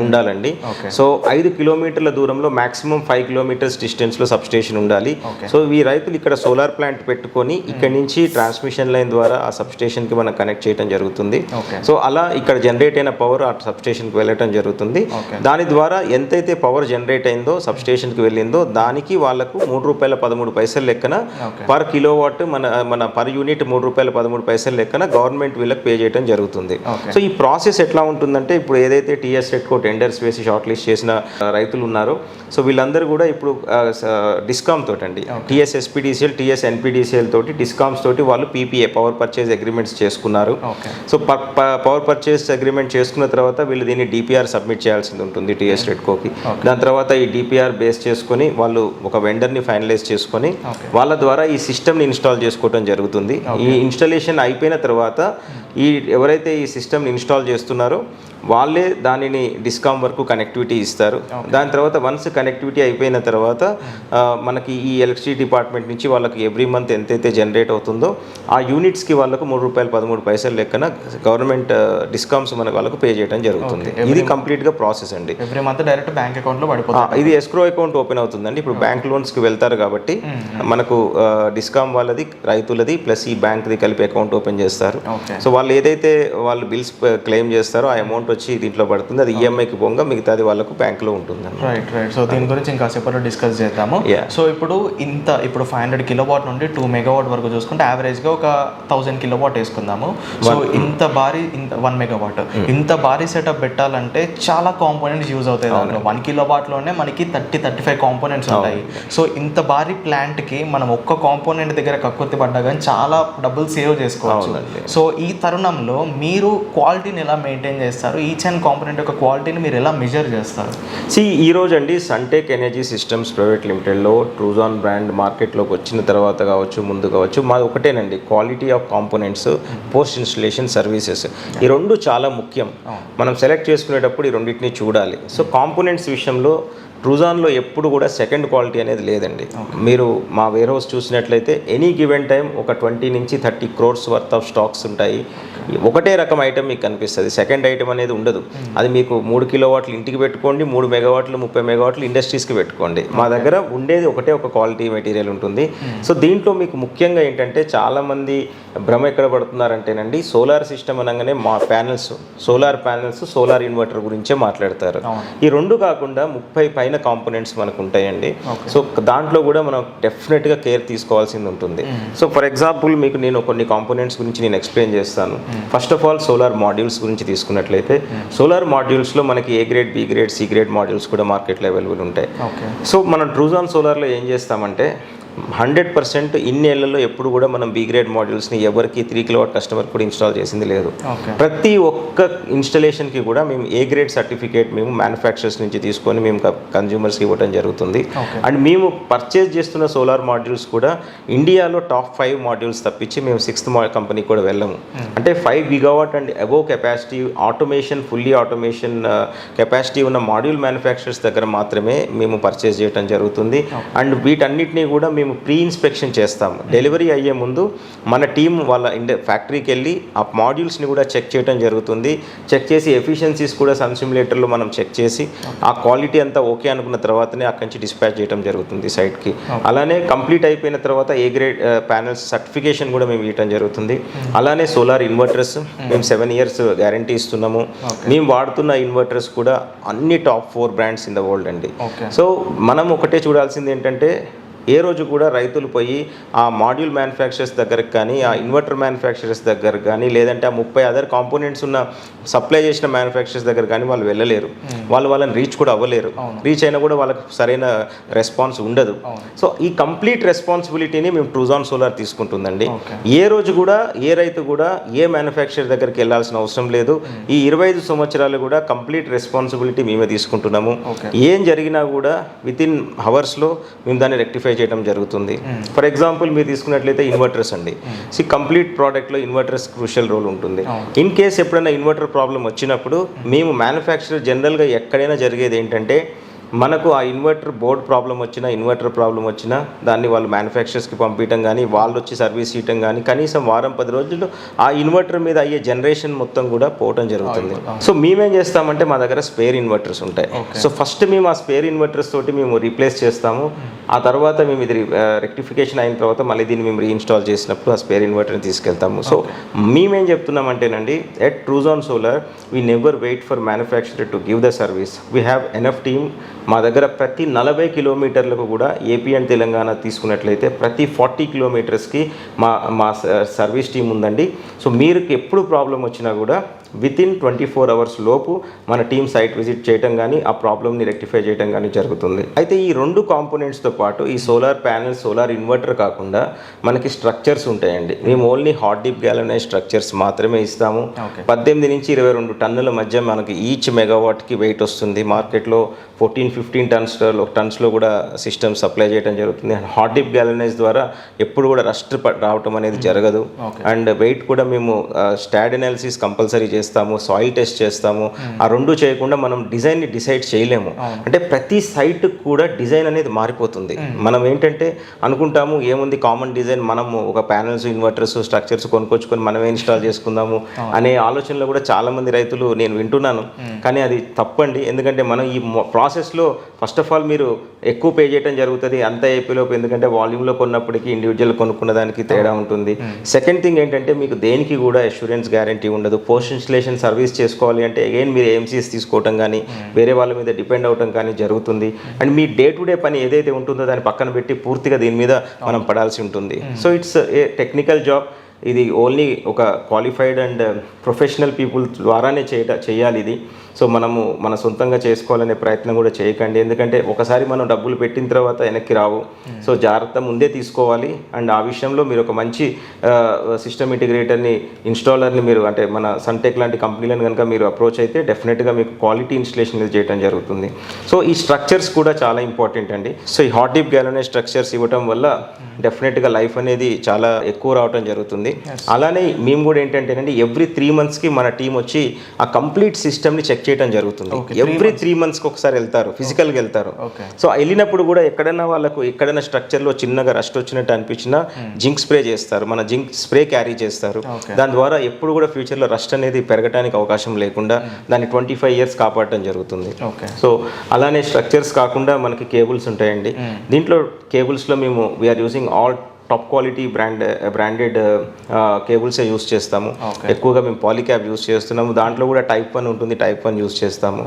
ఉండాలండి. సో 5 కిలోమీటర్ల దూరంలో మాక్సిమం 5 కిలోమీటర్స్ డిస్టెన్స్లో సబ్స్టేషన్ ఉండాలి. సో ఈ రైతులు ఇక్కడ సోలార్ ప్లాంట్ పెట్టుకొని ఇక్కడ నుంచి ట్రాన్స్మిషన్ లైన్ ద్వారా ఆ సబ్స్టేషన్కి మనం కనెక్ట్ చేయడం జరుగుతుంది. సో అలా ఇక్కడ జనరేట్ అయిన పవర్ ఆ సబ్స్టేషన్కి వెళ్ళటం జరుగుతుంది. దాని ద్వారా ఎంతైతే పవర్ జనరేట్ అయిందో సబ్స్టేషన్కి వెళ్ళిందో దానికి వాళ్ళకు ₹3.13 లెక్కన పర్ కిలోవాట్ మన పర్ యూనిట్ ₹3.13 లెక్కన గవర్నమెంట్ వీళ్ళకి పే చేయడం జరుగుతుంది. సో ఈ ప్రాసెస్ ఎట్లా ఉంటుందంటే, ఇప్పుడు ఏదైతే టీఎస్ రెడ్కో టెండర్స్ వేసి షార్ట్ లిస్ట్ చేసిన రైతులు ఉన్నారో సో వీళ్ళందరూ కూడా ఇప్పుడు డిస్కామ్ తోటి అండి, టీఎస్ ఎస్పీడీసీఎల్ టీఎస్ ఎన్పీడీసీఎల్ తోటి డిస్కామ్స్ తోటి వాళ్ళు పీపీఏ పవర్ పర్చేజ్ అగ్రిమెంట్స్ చేసుకున్నారు. సో పవర్ పర్చేజ్ అగ్రిమెంట్ చేసుకున్న తర్వాత వీళ్ళు దీన్ని డిపిఆర్ సబ్మిట్ చేయాల్సింది ఉంటుంది టీఎస్ రెడ్కోకి. దాని తర్వాత ఈ డిపిఆర్ బేస్ చేసుకొని వాళ్ళు ఒక వెండర్ని ఫైనలైజ్ చేసుకొని వాళ్ళ ద్వారా ఈ సిస్టమ్ని ఇన్స్టాల్ చేసుకోవడం జరుగుతుంది. ఈ ఇన్స్టాలేషన్ అయిపోయిన తర్వాత ఎవరైతే ఈ సిస్టమ్ని ఇన్స్టాల్ చేస్తున్నారో వాళ్ళే దానిని డిస్కామ్ వరకు కనెక్టివిటీ ఇస్తారు. దాని తర్వాత వన్స్ కనెక్టివిటీ అయిపోయిన తర్వాత మనకి ఈ ఎలక్ట్రిసిటీ డిపార్ట్మెంట్ నుంచి వాళ్ళకి ఎవ్రీ మంత్ ఎంతైతే జనరేట్ అవుతుందో ఆ యూనిట్స్కి వాళ్ళకు ₹3.13 లెక్కన గవర్నమెంట్ డిస్కామ్స్ వాళ్ళకు పే చేయడం జరుగుతుంది. ఇది కంప్లీట్గా ప్రాసెస్ అండి. ఎవ్రీ మంత్ డైరెక్ట్ బ్యాంక్ అకౌంట్లో పడిపోతుంది. ఇది ఎస్క్రో అకౌంట్ ఓపెన్ అవుతుందండి. ఇప్పుడు బ్యాంక్ లోన్స్కి వెళ్తారు కాబట్టి మనకు డిస్కామ్ వాళ్ళది, రైతులది ప్లస్ ఈ బ్యాంక్ది కలిపి అకౌంట్ ఓపెన్ చేస్తారు. సో వాళ్ళ వాళ్ళు ఏదైతే వాళ్ళు బిల్స్ క్లెయిమ్ చేస్తారో ఆ అమౌంట్ వచ్చి దీంట్లో పడుతుంది, అది ఈఎంఐకి పోగా మిగతాది వాళ్ళకు బ్యాంక్లో ఉంటుంది. రైట్. సో దీని గురించి ఇంకా సేపట్లో డిస్కస్ చేద్దాము. సో ఇప్పుడు 500 కిలోవాట్ నుండి 2 మెగావాట్ వరకు చూసుకుంటే యావరేజ్గా ఒక 1000 కిలోవాట్ వేసుకుందాము. సో ఇంత 1 మెగావాట్ ఇంత భారీ సెటప్ పెట్టాలంటే చాలా కాంపోనెంట్స్ యూజ్ అవుతాయి దాంట్లో. 1 కిలోవాట్లోనే మనకి 30-35 కాంపోనెంట్స్ ఉంటాయి. సో ఇంత భారీ ప్లాంట్కి మనం ఒక్క కాంపోనెంట్ దగ్గర కక్కుర్తి పడ్డా కానీ చాలా డబ్బులు సేవ్ చేసుకోవచ్చు. సో ఈ తరుణంలో మీరు క్వాలిటీని ఎలా మెయింటైన్ చేస్తారు? ఈచ్ అండ్ కాంపోనెంట్ యొక్క క్వాలిటీని మీరు ఎలా మెజర్ చేస్తారు? ఈ రోజు అండి సన్టెక్ ఎనర్జీ సిస్టమ్స్ ప్రైవేట్ లిమిటెడ్లో ట్రూజాన్ బ్రాండ్ మార్కెట్లోకి వచ్చిన తర్వాత కావచ్చు, ముందు కావచ్చు, మాది ఒకటేనండి, quality of components, post installation services. ఈ రెండు చాలా ముఖ్యం. మనం సెలెక్ట్ చేసుకునేటప్పుడు ఈ రెండింటిని చూడాలి. సో కాంపోనెంట్స్ విషయంలో ట్రూజాన్లో ఎప్పుడు కూడా సెకండ్ క్వాలిటీ అనేది లేదండి. మీరు మా వేర్ హౌస్ చూసినట్లయితే ఎనీ గివెన్ టైం ఒక 20 నుంచి 30 crores వర్త్ ఆఫ్ స్టాక్స్ ఉంటాయి. ఒకటే రకం ఐటమ్ మీకు కనిపిస్తుంది, సెకండ్ ఐటమ్ అనేది ఉండదు. అది మీకు 3 కిలోవాట్లు ఇంటికి పెట్టుకోండి, 3 మెగావాట్లు 30 మెగావాట్లు ఇండస్ట్రీస్కి పెట్టుకోండి. మా దగ్గర ఉండేది ఒకటే ఒక క్వాలిటీ మెటీరియల్ ఉంటుంది. సో దీంట్లో మీకు ముఖ్యంగా ఏంటంటే చాలామంది భ్రమ ఎక్కడ పడుతున్నారంటేనండి, సోలార్ సిస్టమ్ అనగానే మా panels, solar panels, solar inverter గురించే మాట్లాడతారు. ఈ రెండు కాకుండా 30 పైన కాంపోనెంట్స్ మనకు ఉంటాయండి. సో దాంట్లో కూడా మనం డెఫినెట్గా కేర్ తీసుకోవాల్సింది ఉంటుంది. సో ఫర్ ఎగ్జాంపుల్ మీకు నేను కొన్ని కాంపోనెంట్స్ గురించి నేను ఎక్స్ప్లెయిన్ చేస్తాను. First of all solar modules గురించి తీసుకున్నట్లయితే సోలార్ మాడ్యూల్స్లో మనకి A grade, B grade, C grade modules కూడా మార్కెట్లో అవైలబుల్ ఉంటాయి. సో మనం ట్రూజాన్ సోలార్లో ఏం చేస్తామంటే 100% ఇన్నేళ్లలో ఎప్పుడు కూడా మనం బి గ్రేడ్ మాడ్యూల్స్ని ఎవరికి 3 కిలోవాట్ కస్టమర్ కూడా ఇన్స్టాల్ చేసింది లేదు. ప్రతి ఒక్క ఇన్స్టలేషన్కి కూడా మేము ఏ గ్రేడ్ సర్టిఫికేట్ మేము మ్యానుఫ్యాక్చరర్స్ నుంచి తీసుకొని మేము కన్జ్యూమర్స్కి ఇవ్వడం జరుగుతుంది. అండ్ మేము పర్చేజ్ చేస్తున్న సోలార్ మాడ్యూల్స్ కూడా ఇండియాలో టాప్ 5 మాడ్యూల్స్ తప్పించి మేము 6th కంపెనీ కూడా వెళ్ళము. అంటే 5 gigawatt and above capacity automation, fully automation capacity ఉన్న మాడ్యూల్ మ్యానుఫ్యాక్చరర్స్ దగ్గర మాత్రమే మేము పర్చేజ్ చేయడం జరుగుతుంది. అండ్ వీటన్నిటినీ కూడా మేము ప్రీ ఇన్స్పెక్షన్ చేస్తాము. డెలివరీ అయ్యే ముందు మన టీం వాళ్ళ ఫ్యాక్టరీకి వెళ్ళి ఆ మాడ్యూల్స్ని కూడా చెక్ చేయడం జరుగుతుంది. చెక్ చేసి ఎఫిషియన్సీస్ కూడా సన్ సిమ్యులేటర్లో మనం చెక్ చేసి ఆ క్వాలిటీ అంతా ఓకే అనుకున్న తర్వాతనే అక్కడి నుంచి డిస్పాచ్ చేయడం జరుగుతుంది సైట్కి. అలానే కంప్లీట్ అయిపోయిన తర్వాత ఏ గ్రేడ్ ప్యానెల్స్ సర్టిఫికేషన్ కూడా మేము ఇవ్వడం జరుగుతుంది. అలానే సోలార్ ఇన్వర్టర్స్ మేము 7 years గ్యారంటీ ఇస్తున్నాము. మేము వాడుతున్న ఇన్వర్టర్స్ కూడా అన్ని top 4 brands in the world అండి. సో మనం ఒకటే చూడాల్సింది ఏంటంటే ఏ రోజు కూడా రైతులు పోయి ఆ మాడ్యూల్ మ్యానుఫ్యాక్చరర్స్ దగ్గరకు కానీ, ఆ ఇన్వర్టర్ మ్యానుఫ్యాక్చరర్స్ దగ్గర కానీ, లేదంటే ఆ 30 అదర్ కాంపోనెంట్స్ ఉన్న సప్లై చేసిన మ్యానుఫ్యాక్చరర్స్ దగ్గర కానీ వాళ్ళు వెళ్ళలేరు. వాళ్ళని రీచ్ కూడా అవ్వలేరు. రీచ్ అయినా కూడా వాళ్ళకి సరైన రెస్పాన్స్ ఉండదు. సో ఈ కంప్లీట్ రెస్పాన్సిబిలిటీని మేము ట్రూజాన్ సోలార్ తీసుకుంటుందండి. ఏ రోజు కూడా ఏ రైతు కూడా ఏ మ్యానుఫ్యాక్చరర్ దగ్గరికి వెళ్ళాల్సిన అవసరం లేదు. ఈ 25 సంవత్సరాలు కూడా కంప్లీట్ రెస్పాన్సిబిలిటీ మేమే తీసుకుంటున్నాము. ఏం జరిగినా కూడా వితిన్ అవర్స్లో మేము దాన్ని రెక్టిఫై చేయడం జరుగుతుంది. ఫర్ ఎగ్జాంపుల్ మీరు తీసుకున్నట్లయితే ఇన్వర్టర్స్ అండి. కంప్లీట్ ప్రోడక్ట్లో ఇన్వర్టర్స్ క్రూషియల్ రోల్ ఉంటుంది. ఇన్ కేస్ ఎప్పుడైనా ఇన్వర్టర్ ప్రాబ్లం వచ్చినప్పుడు మేము మ్యానుఫ్యాక్చరర్ జనరల్గా ఎక్కడైనా జరిగేది ఏంటంటే మనకు ఆ ఇన్వర్టర్ బోర్డ్ ప్రాబ్లం వచ్చినా, ఇన్వర్టర్ ప్రాబ్లం వచ్చినా దాన్ని వాళ్ళు మ్యానుఫ్యాక్చరర్స్కి పంపించడం కానీ, వాళ్ళు వచ్చి సర్వీస్ చేయడం కానీ, కనీసం వారం 10 రోజులు ఆ ఇన్వర్టర్ మీద అయ్యే జనరేషన్ మొత్తం కూడా పోవడం జరుగుతుంది. సో మేమేం చేస్తామంటే మా దగ్గర స్పేర్ ఇన్వర్టర్స్ ఉంటాయి. సో ఫస్ట్ మేము ఆ స్పేర్ ఇన్వర్టర్స్ తోటి మేము రీప్లేస్ చేస్తాము. ఆ తర్వాత మేము ఇది రెక్టిఫికేషన్ అయిన తర్వాత మళ్ళీ దీన్ని మేము రీఇన్స్టాల్ చేసినప్పుడు ఆ స్పేర్ ఇన్వర్టర్ని తీసుకెళ్తాము. సో మేమేం చెప్తున్నామంటేనండి, at ట్రూజాన్ solar we never wait for manufacturer to give the service. We have enough team. మా దగ్గర ప్రతి 40 కిలోమీటర్లకు కూడా ఏపీ అండ్ తెలంగాణ తీసుకున్నట్లయితే ప్రతి 40 కిలోమీటర్స్కి మా సర్వీస్ టీం ఉందండి. సో మీరు ఎప్పుడు ప్రాబ్లం వచ్చినా కూడా వితిన్ 24 hours లోపు మన టీం సైట్ విజిట్ చేయడం కానీ, ఆ ప్రాబ్లమ్ని రెక్టిఫై చేయడం కానీ జరుగుతుంది. అయితే ఈ 2 కాంపోనెంట్స్తో పాటు ఈ సోలార్ ప్యానెల్, సోలార్ ఇన్వర్టర్ కాకుండా మనకి స్ట్రక్చర్స్ ఉంటాయండి. మేము ఓన్లీ హాట్ డిప్ గ్యాలనైజ్ స్ట్రక్చర్స్ మాత్రమే ఇస్తాము. 18 నుంచి 22 టన్నుల మధ్య మనకి ఈచ్ మెగావాట్కి వెయిట్ వస్తుంది. మార్కెట్లో 14-15 టన్స్లో కూడా సిస్టమ్ సప్లై చేయడం జరుగుతుంది. హాట్ డిప్ గ్యాలనైజ్ ద్వారా ఎప్పుడు కూడా రస్ట్ రావటం అనేది జరగదు. అండ్ వెయిట్ కూడా మేము స్టాడ్ అనాలిసిస్ కంపల్సరీ చేస్తాము, సాయిల్ టెస్ట్ చేస్తాము. ఆ రెండు చేయకుండా మనం డిజైన్ని డిసైడ్ చేయలేము. అంటే ప్రతి సైట్ కూడా డిజైన్ అనేది మారిపోతుంది. మనం ఏంటంటే అనుకుంటాము ఏముంది కామన్ డిజైన్, మనము ఒక ప్యానల్స్, ఇన్వర్టర్స్, స్ట్రక్చర్స్ కొనుక్కొచ్చుకొని మనమే ఇన్స్టాల్ చేసుకుందాము అనే ఆలోచనలో కూడా చాలామంది రైతులు నేను వింటున్నాను. కానీ అది తప్పండి. ఎందుకంటే మనం ఈ ప్రాసెస్లో ఫస్ట్ ఆఫ్ ఆల్ మీరు ఎక్కువ పే చేయడం జరుగుతుంది అంత అయిపోయేలోపు. ఎందుకంటే వాల్యూమ్లో కొన్నప్పటికీ ఇండివిజువల్ కొనుక్కున్న దానికి తేడా ఉంటుంది. సెకండ్ థింగ్ ఏంటంటే మీకు దేనికి కూడా అష్యూరెన్స్ గ్యారంటీ ఉండదు. పోస్ట్ ఇన్స్టలేషన్ సర్వీస్ చేసుకోవాలి అంటే అగైన్ మీరు ఏఎంసీఎస్ తీసుకోవటం కానీ వేరే వాళ్ళ మీద డిపెండ్ అవడం కానీ జరుగుతుంది. And me day to day పని ఏదైతే ఉంటుందో దాన్ని పక్కన పెట్టి పూర్తిగా దీని మీద మనం పడాల్సి ఉంటుంది. So it's a technical job. ఇది ఓన్లీ ఒక క్వాలిఫైడ్ అండ్ ప్రొఫెషనల్ పీపుల్ ద్వారానే చేయాలి ఇది. సో మనము మన సొంతంగా చేసుకోవాలనే ప్రయత్నం కూడా చేయకండి. ఎందుకంటే ఒకసారి మనం డబ్బులు పెట్టిన తర్వాత వెనక్కి రావు. సో జాగ్రత్త ముందే తీసుకోవాలి. అండ్ ఆ విషయంలో మీరు ఒక మంచి సిస్టమ్ ఇంటిగ్రేటర్ని, ఇన్స్టాలర్ని మీరు అంటే మన సన్టెక్ లాంటి కంపెనీలను కనుక మీరు అప్రోచ్ అయితే డెఫినెట్గా మీకు క్వాలిటీ ఇన్స్టలేషన్ ఇది చేయడం జరుగుతుంది. సో ఈ స్ట్రక్చర్స్ కూడా చాలా ఇంపార్టెంట్ అండి. సో ఈ హాట్ డిప్ గ్యాలనైజ్ స్ట్రక్చర్స్ ఇవ్వడం వల్ల డెఫినెట్గా లైఫ్ అనేది చాలా ఎక్కువ రావడం జరుగుతుంది. అలానే మేము కూడా ఏంటంటేనండి ఎవ్రీ 3 monthsకి మన టీం వచ్చి ఆ కంప్లీట్ సిస్టమ్ని చెక్ చేయడం జరుగుతుంది. ఎవ్రీ 3 monthsకి ఒకసారి వెళ్తారు, ఫిజికల్గా వెళ్తారు. సో వెళ్ళినప్పుడు కూడా ఎక్కడైనా వాళ్ళకు ఎక్కడైనా స్ట్రక్చర్లో చిన్నగా రస్ట్ వచ్చినట్టు అనిపించినా జింక్ స్ప్రే చేస్తారు, మన జింక్ స్ప్రే క్యారీ చేస్తారు. దాని ద్వారా ఎప్పుడు కూడా ఫ్యూచర్లో రస్ట్ అనేది పెరగడానికి అవకాశం లేకుండా దాన్ని 25 years కాపాడటం జరుగుతుంది. సో అలానే స్ట్రక్చర్స్ కాకుండా మనకి కేబుల్స్ ఉంటాయండి. దీంట్లో కేబుల్స్లో మేము we are using all top quality branded కేబుల్సే యూస్ చేస్తాము. ఎక్కువగా మేము పాలిక్యాబ్ యూస్ చేస్తున్నాము. దాంట్లో కూడా టైప్ 1 ఉంటుంది, టైప్ 1 యూస్ చేస్తాము.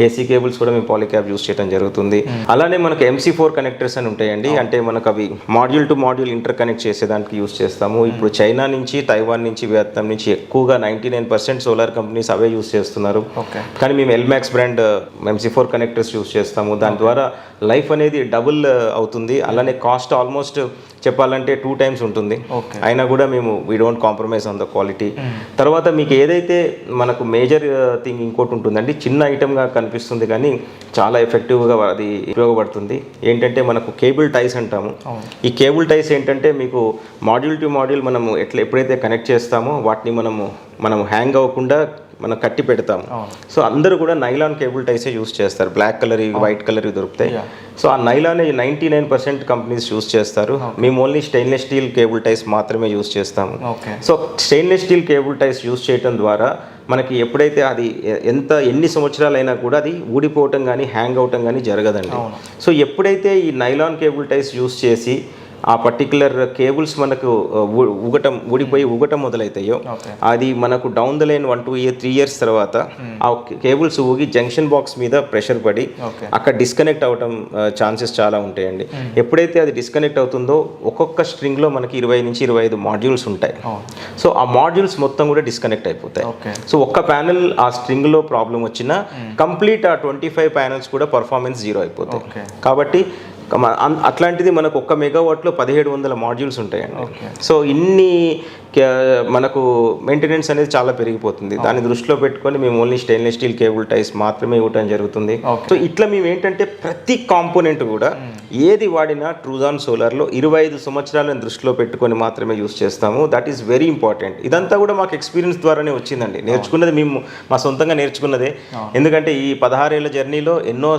ఏసీ కేబుల్స్ కూడా మేము పాలిక్యాబ్ యూస్ చేయడం జరుగుతుంది. అలానే మనకు MC4 కనెక్టర్స్ అని ఉంటాయండి. అంటే మనకు అవి module to module inter connect చేసేదానికి యూస్ చేస్తాము. ఇప్పుడు చైనా నుంచి, తైవాన్ నుంచి, వియత్నాం నుంచి ఎక్కువగా 99% సోలార్ కంపెనీస్ అవే యూస్ చేస్తున్నారు. కానీ మేము ఎల్మాక్స్ బ్రాండ్ MC4 కనెక్టర్స్ యూస్ చేస్తాము. దాని ద్వారా లైఫ్ అనేది డబుల్ అవుతుంది. అలానే కాస్ట్ ఆల్మోస్ట్ చెప్పాలంటే 2 times ఉంటుంది. అయినా కూడా మేము we don't compromise on the quality. తర్వాత మీకు ఏదైతే మనకు మేజర్ థింగ్ ఇంకోటి ఉంటుందండి, చిన్న ఐటమ్గా కనిపిస్తుంది కానీ చాలా ఎఫెక్టివ్గా అది ఉపయోగపడుతుంది. ఏంటంటే మనకు కేబుల్ టైస్ అంటాము. ఈ కేబుల్ టైస్ ఏంటంటే మీకు మాడ్యూల్ టు మాడ్యూల్ మనము ఎప్పుడైతే కనెక్ట్ చేస్తామో వాటిని మనం హ్యాంగ్ అవ్వకుండా మనం కట్టి పెడతాము. సో అందరూ కూడా నైలాన్ కేబుల్ టైసే యూస్ చేస్తారు. బ్లాక్ కలర్, వైట్ కలర్ దొరుకుతాయి. సో ఆ నైలాన్ 99% కంపెనీస్ యూస్ చేస్తారు. మేము ఓన్లీ స్టెయిన్లెస్ స్టీల్ కేబుల్ టైస్ మాత్రమే యూస్ చేస్తాము. So stainless steel cable టైస్ use చేయడం ద్వారా మనకి ఎప్పుడైతే అది ఎన్ని సంవత్సరాలైనా కూడా అది ఊడిపోవటం కానీ హ్యాంగ్ అవటం కానీ జరగదండి. సో ఎప్పుడైతే ఈ నైలాన్ కేబుల్ టైస్ యూస్ చేసి ఆ పర్టికులర్ కేబుల్స్ మనకు ఊడిపోయి ఊగటం మొదలవుతాయో అది మనకు డౌన్ ద లైన్ 1 2 3 years తర్వాత ఆ కేబుల్స్ ఊగి జంక్షన్ బాక్స్ మీద ప్రెషర్ పడి అక్కడ డిస్కనెక్ట్ అవటం ఛాన్సెస్ చాలా ఉంటాయండి. ఎప్పుడైతే అది డిస్కనెక్ట్ అవుతుందో ఒక్కొక్క స్ట్రింగ్లో మనకి 20 నుంచి 25 మాడ్యూల్స్ ఉంటాయి. సో ఆ మాడ్యూల్స్ మొత్తం కూడా డిస్కనెక్ట్ అయిపోతాయి. సో ఒక్క ప్యానెల్ ఆ స్ట్రింగ్లో ప్రాబ్లం వచ్చినా కంప్లీట్ ఆ 25 panels కూడా పర్ఫార్మెన్స్ 0 అయిపోతాయి. కాబట్టి అట్లాంటిది మనకు 1 megawattలో 1700 మాడ్యూల్స్ ఉంటాయండి. సో ఇన్ని మనకు మెయింటెనెన్స్ అనేది చాలా పెరిగిపోతుంది. దాన్ని దృష్టిలో పెట్టుకొని మేము ఓన్లీ స్టెయిన్లెస్ స్టీల్ కేబుల్ టైస్ మాత్రమే ఇవ్వడం జరుగుతుంది. సో ఇట్లా మేము ఏంటంటే ప్రతి కాంపోనెంట్ కూడా ఏది వాడినా ట్రూజాన్ సోలార్లో 25 సంవత్సరాలను దృష్టిలో పెట్టుకొని మాత్రమే యూస్ చేస్తాము. That is very important. ఇదంతా కూడా మాకు ఎక్స్పీరియన్స్ ద్వారానే వచ్చిందండి. నేర్చుకున్నది మేము మా సొంతంగా నేర్చుకున్నదే. ఎందుకంటే ఈ 16 ఏళ్ల జర్నీలో ఎన్నో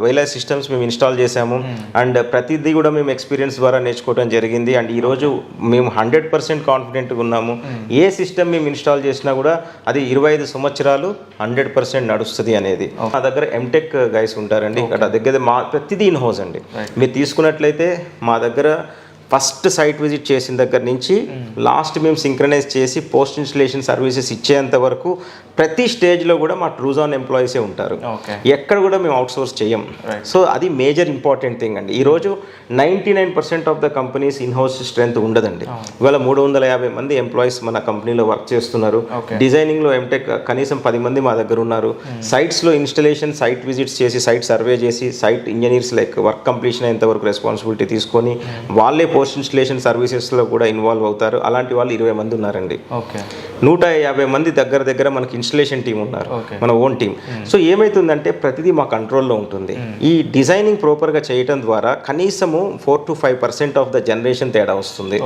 వేల సిస్టమ్స్ మేము ఇన్స్టాల్ చేసాము. అండ్ ప్రతిదీ కూడా మేము ఎక్స్పీరియన్స్ ద్వారా నేర్చుకోవడం జరిగింది. అండ్ ఈరోజు మేము 100% కాన్ఫిడెంట్గా ఉన్నాము. ఏ సిస్టమ్ మేము ఇన్స్టాల్ చేసినా కూడా అది 25 సంవత్సరాలు 100% నడుస్తుంది అనేది. మా దగ్గర ఎంటెక్ గైస్ ఉంటారండి. ఇక్కడ దగ్గర మా ప్రతిదీ ఇన్ హౌస్ అండి. మీరు తీసుకున్నట్లయితే మా దగ్గర ఫస్ట్ సైట్ విజిట్ చేసిన దగ్గర నుంచి లాస్ట్ మేము సింక్రనైజ్ చేసి పోస్ట్ ఇన్స్టలేషన్ సర్వీసెస్ ఇచ్చేంత వరకు ప్రతి స్టేజ్లో కూడా మా ట్రూజాన్ ఎంప్లాయీసే ఉంటారు. ఎక్కడ కూడా మేము అవుట్ సోర్స్ చేయం. సో అది మేజర్ ఇంపార్టెంట్ థింగ్ అండి. ఈరోజు 99% of the companies in house strength ఉండదండి. ఇవాళ 350 మంది ఎంప్లాయీస్ మన కంపెనీలో వర్క్ చేస్తున్నారు. డిజైనింగ్లో ఎంటెక్ కనీసం 10 మంది మా దగ్గర ఉన్నారు. సైట్స్లో ఇన్స్టలేషన్, సైట్ విజిట్స్ చేసి, సైట్ సర్వే చేసి, site engineers like work completion అయ్యేంత వరకు రెస్పాన్సిబిలిటీ తీసుకొని వాళ్ళే పోస్ట్ ఇన్స్టలేషన్ సర్వీసెస్లో కూడా ఇన్వాల్వ్ అవుతారు. అలాంటి వాళ్ళు 20 మంది ఉన్నారండి. ఓకే. 150 మంది దగ్గర మనకి ఇన్స్టలేషన్ టీం ఉన్నారు, మన ఓన్ టీం. సో ఏమవుతుందంటే ప్రతిదీ మా కంట్రోల్లో ఉంటుంది. ఈ డిజైనింగ్ ప్రాపర్గా చేయడం ద్వారా కనీసము 4 to 5% ఆఫ్ ద జనరేషన్ తేడా వస్తుంది.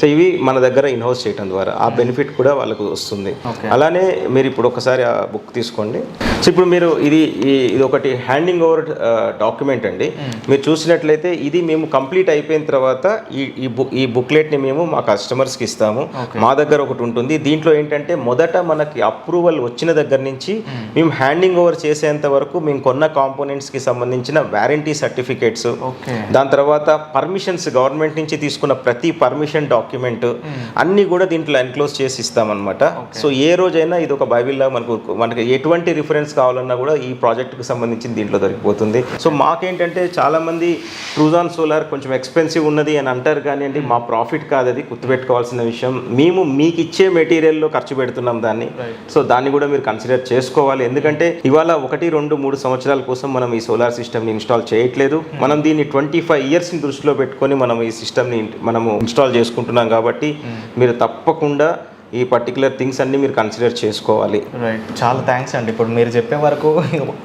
సో ఇవి మన దగ్గర ఇన్హౌస్ చేయడం ద్వారా ఆ బెనిఫిట్ కూడా వాళ్ళకు వస్తుంది. అలానే మీరు ఇప్పుడు ఒకసారి ఆ బుక్ తీసుకోండి. సో ఇప్పుడు మీరు ఇది ఒకటి హ్యాండింగ్ ఓవర్ డాక్యుమెంట్ అండి. మీరు చూసినట్లయితే ఇది మేము కంప్లీట్ అయిపోయిన తర్వాత ఈ బుక్లెట్ని మేము మా కస్టమర్స్కి ఇస్తాము. మా దగ్గర ఒకటి ఉంటుంది. దీంట్లో ఏంటంటే మొదట మనకి అప్రూవల్ వచ్చిన దగ్గర నుంచి మేము హ్యాండింగ్ ఓవర్ చేసేంత వరకు మేము కొన్న కాంపోనెంట్స్కి సంబంధించిన వారంటీ సర్టిఫికేట్స్, దాని తర్వాత పర్మిషన్స్, గవర్నమెంట్ నుంచి తీసుకున్న ప్రతి పర్మిషన్ డాక్యుమెంట్ అన్నీ కూడా దీంట్లో ఎన్క్లోజ్ చేసి ఇస్తామన్నమాట. సో ఏ రోజైనా ఇది ఒక బైబిల్లా మనకి ఎటువంటి రిఫరెన్స్ కావాలన్నా కూడా ఈ ప్రాజెక్ట్కి సంబంధించి దీంట్లో దొరికిపోతుంది. సో మాకేంటంటే చాలామంది ట్రూజాన్ సోలార్ కొంచెం ఎక్స్పెన్సివ్ ఉన్నది అని అంటారు, కానీ అండి మా ప్రాఫిట్ కాదు, అది గుర్తుపెట్టుకోవాల్సిన విషయం. మేము మీకు ఇచ్చే మెటీరియల్లో ఖర్చు పెడుతున్నాం దాన్ని. సో దాన్ని కూడా మీరు కన్సిడర్ చేసుకోవాలి. ఎందుకంటే ఇవాళ 1, 2, 3 సంవత్సరాల కోసం మనం ఈ సోలార్ సిస్టమ్ని ఇన్స్టాల్ చేయట్లేదు. మనం దీన్ని 25 ఇయర్స్ని దృష్టిలో పెట్టుకొని మనం ఈ సిస్టమ్ని మనము ఇన్స్టాల్ చేసుకుంటున్నాం. కాబట్టి మీరు తప్పకుండా ఈ పర్టికులర్ థింగ్స్ అన్ని మీరు కన్సిడర్ చేసుకోవాలి. రైట్, చాలా థ్యాంక్స్ అండి. ఇప్పుడు మీరు చెప్పే వరకు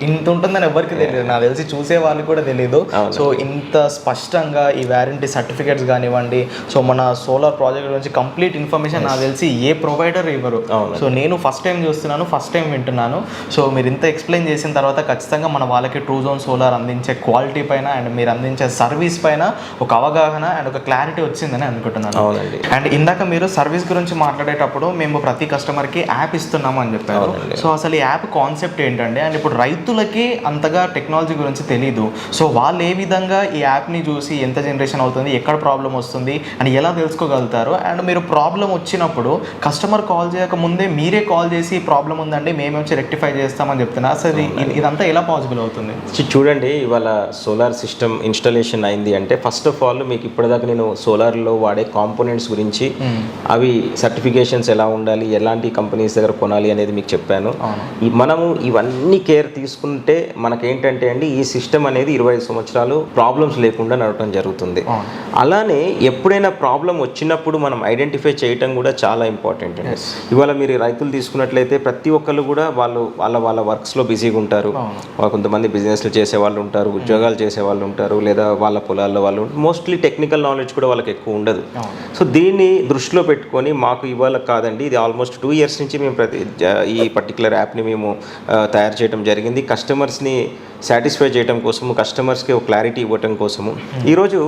ఇంత ఉంటుందని ఎవరికి తెలియదు, నాకు తెలిసి చూసే వాళ్ళకి కూడా తెలియదు. సో ఇంత స్పష్టంగా ఈ వారంటీ సర్టిఫికేట్స్ కానివ్వండి, సో మన సోలార్ ప్రాజెక్ట్ గురించి కంప్లీట్ ఇన్ఫర్మేషన్ నాకు తెలిసి ఏ ప్రొవైడర్ ఇవ్వరు. సో నేను ఫస్ట్ టైం చూస్తున్నాను, ఫస్ట్ టైం వింటున్నాను. సో మీరు ఇంత ఎక్స్ప్లెయిన్ చేసిన తర్వాత ఖచ్చితంగా మన వాళ్ళకి ట్రూజోన్ సోలార్ అందించే క్వాలిటీ పైన అండ్ మీరు అందించే సర్వీస్ పైన ఒక అవగాహన అండ్ ఒక క్లారిటీ వచ్చిందని అనుకుంటున్నాను. అవునండి. అండ్ ఇందాక మీరు సర్వీస్ గురించి మాట్లాడేటప్పుడు మేము ప్రతి కస్టమర్కి యాప్ ఇస్తున్నాము అని చెప్పారు. సో అసలు ఈ యాప్ కాన్సెప్ట్ ఏంటంటే, అండ్ ఇప్పుడు రైతులకి అంతగా టెక్నాలజీ గురించి తెలీదు. సో వాళ్ళు ఏ విధంగా ఈ యాప్ని చూసి ఎంత జనరేషన్ అవుతుంది, ఎక్కడ ప్రాబ్లం వస్తుంది అని ఎలా తెలుసుకోగలుగుతారు? అండ్ మీరు ప్రాబ్లం వచ్చినప్పుడు కస్టమర్ కాల్ చేయక ముందే మీరే కాల్ చేసి ప్రాబ్లం ఉందండి మేము వచ్చి రెక్టిఫై చేస్తామని చెప్తున్నారు. అసలు ఇదంతా ఎలా పాసిబుల్ అవుతుంది? చూడండి, ఇవాళ సోలార్ సిస్టమ్ ఇన్స్టాలేషన్ అయింది అంటే ఫస్ట్ ఆఫ్ ఆల్ మీకు ఇప్పటిదాకా నేను సోలార్లో వాడే కాంపోనెంట్స్ గురించి, అవి సర్టిఫికేషన్స్ ఎలా ఉండాలి, ఎలాంటి కంపెనీస్ దగ్గర కొనాలి అనేది మీకు చెప్పాను. మనము ఇవన్నీ కేర్ తీసుకుంటే మనకేంటంటే అండి ఈ సిస్టమ్ అనేది 25 సంవత్సరాలు ప్రాబ్లమ్స్ లేకుండా నడవడం జరుగుతుంది. అలానే ఎప్పుడైనా ప్రాబ్లం వచ్చినప్పుడు మనం ఐడెంటిఫై చేయటం కూడా చాలా ఇంపార్టెంట్ అండి. ఇవాళ మీరు రైతులు తీసుకున్నట్లయితే ప్రతి ఒక్కళ్ళు కూడా వాళ్ళ వర్క్స్లో బిజీగా ఉంటారు. కొంతమంది బిజినెస్లు చేసే వాళ్ళు ఉంటారు, ఉద్యోగాలు చేసే వాళ్ళు ఉంటారు, లేదా వాళ్ళ పొలాల్లో వాళ్ళు మోస్ట్లీ టెక్నికల్ నాలెడ్జ్ కూడా వాళ్ళకి ఎక్కువ ఉండదు. సో దీన్ని దృష్టిలో పెట్టుకొని మాకు ఇవాళ కాదండి, ఇది ఆల్మోస్ట్ 2 years నుంచి మేము ఈ పర్టికులర్ యాప్ని మేము తయారు చేయడం జరిగింది. కస్టమర్స్ని సాటిస్ఫై చేయడం కోసము, కస్టమర్స్కి ఒక క్లారిటీ ఇవ్వటం కోసము. ఈరోజు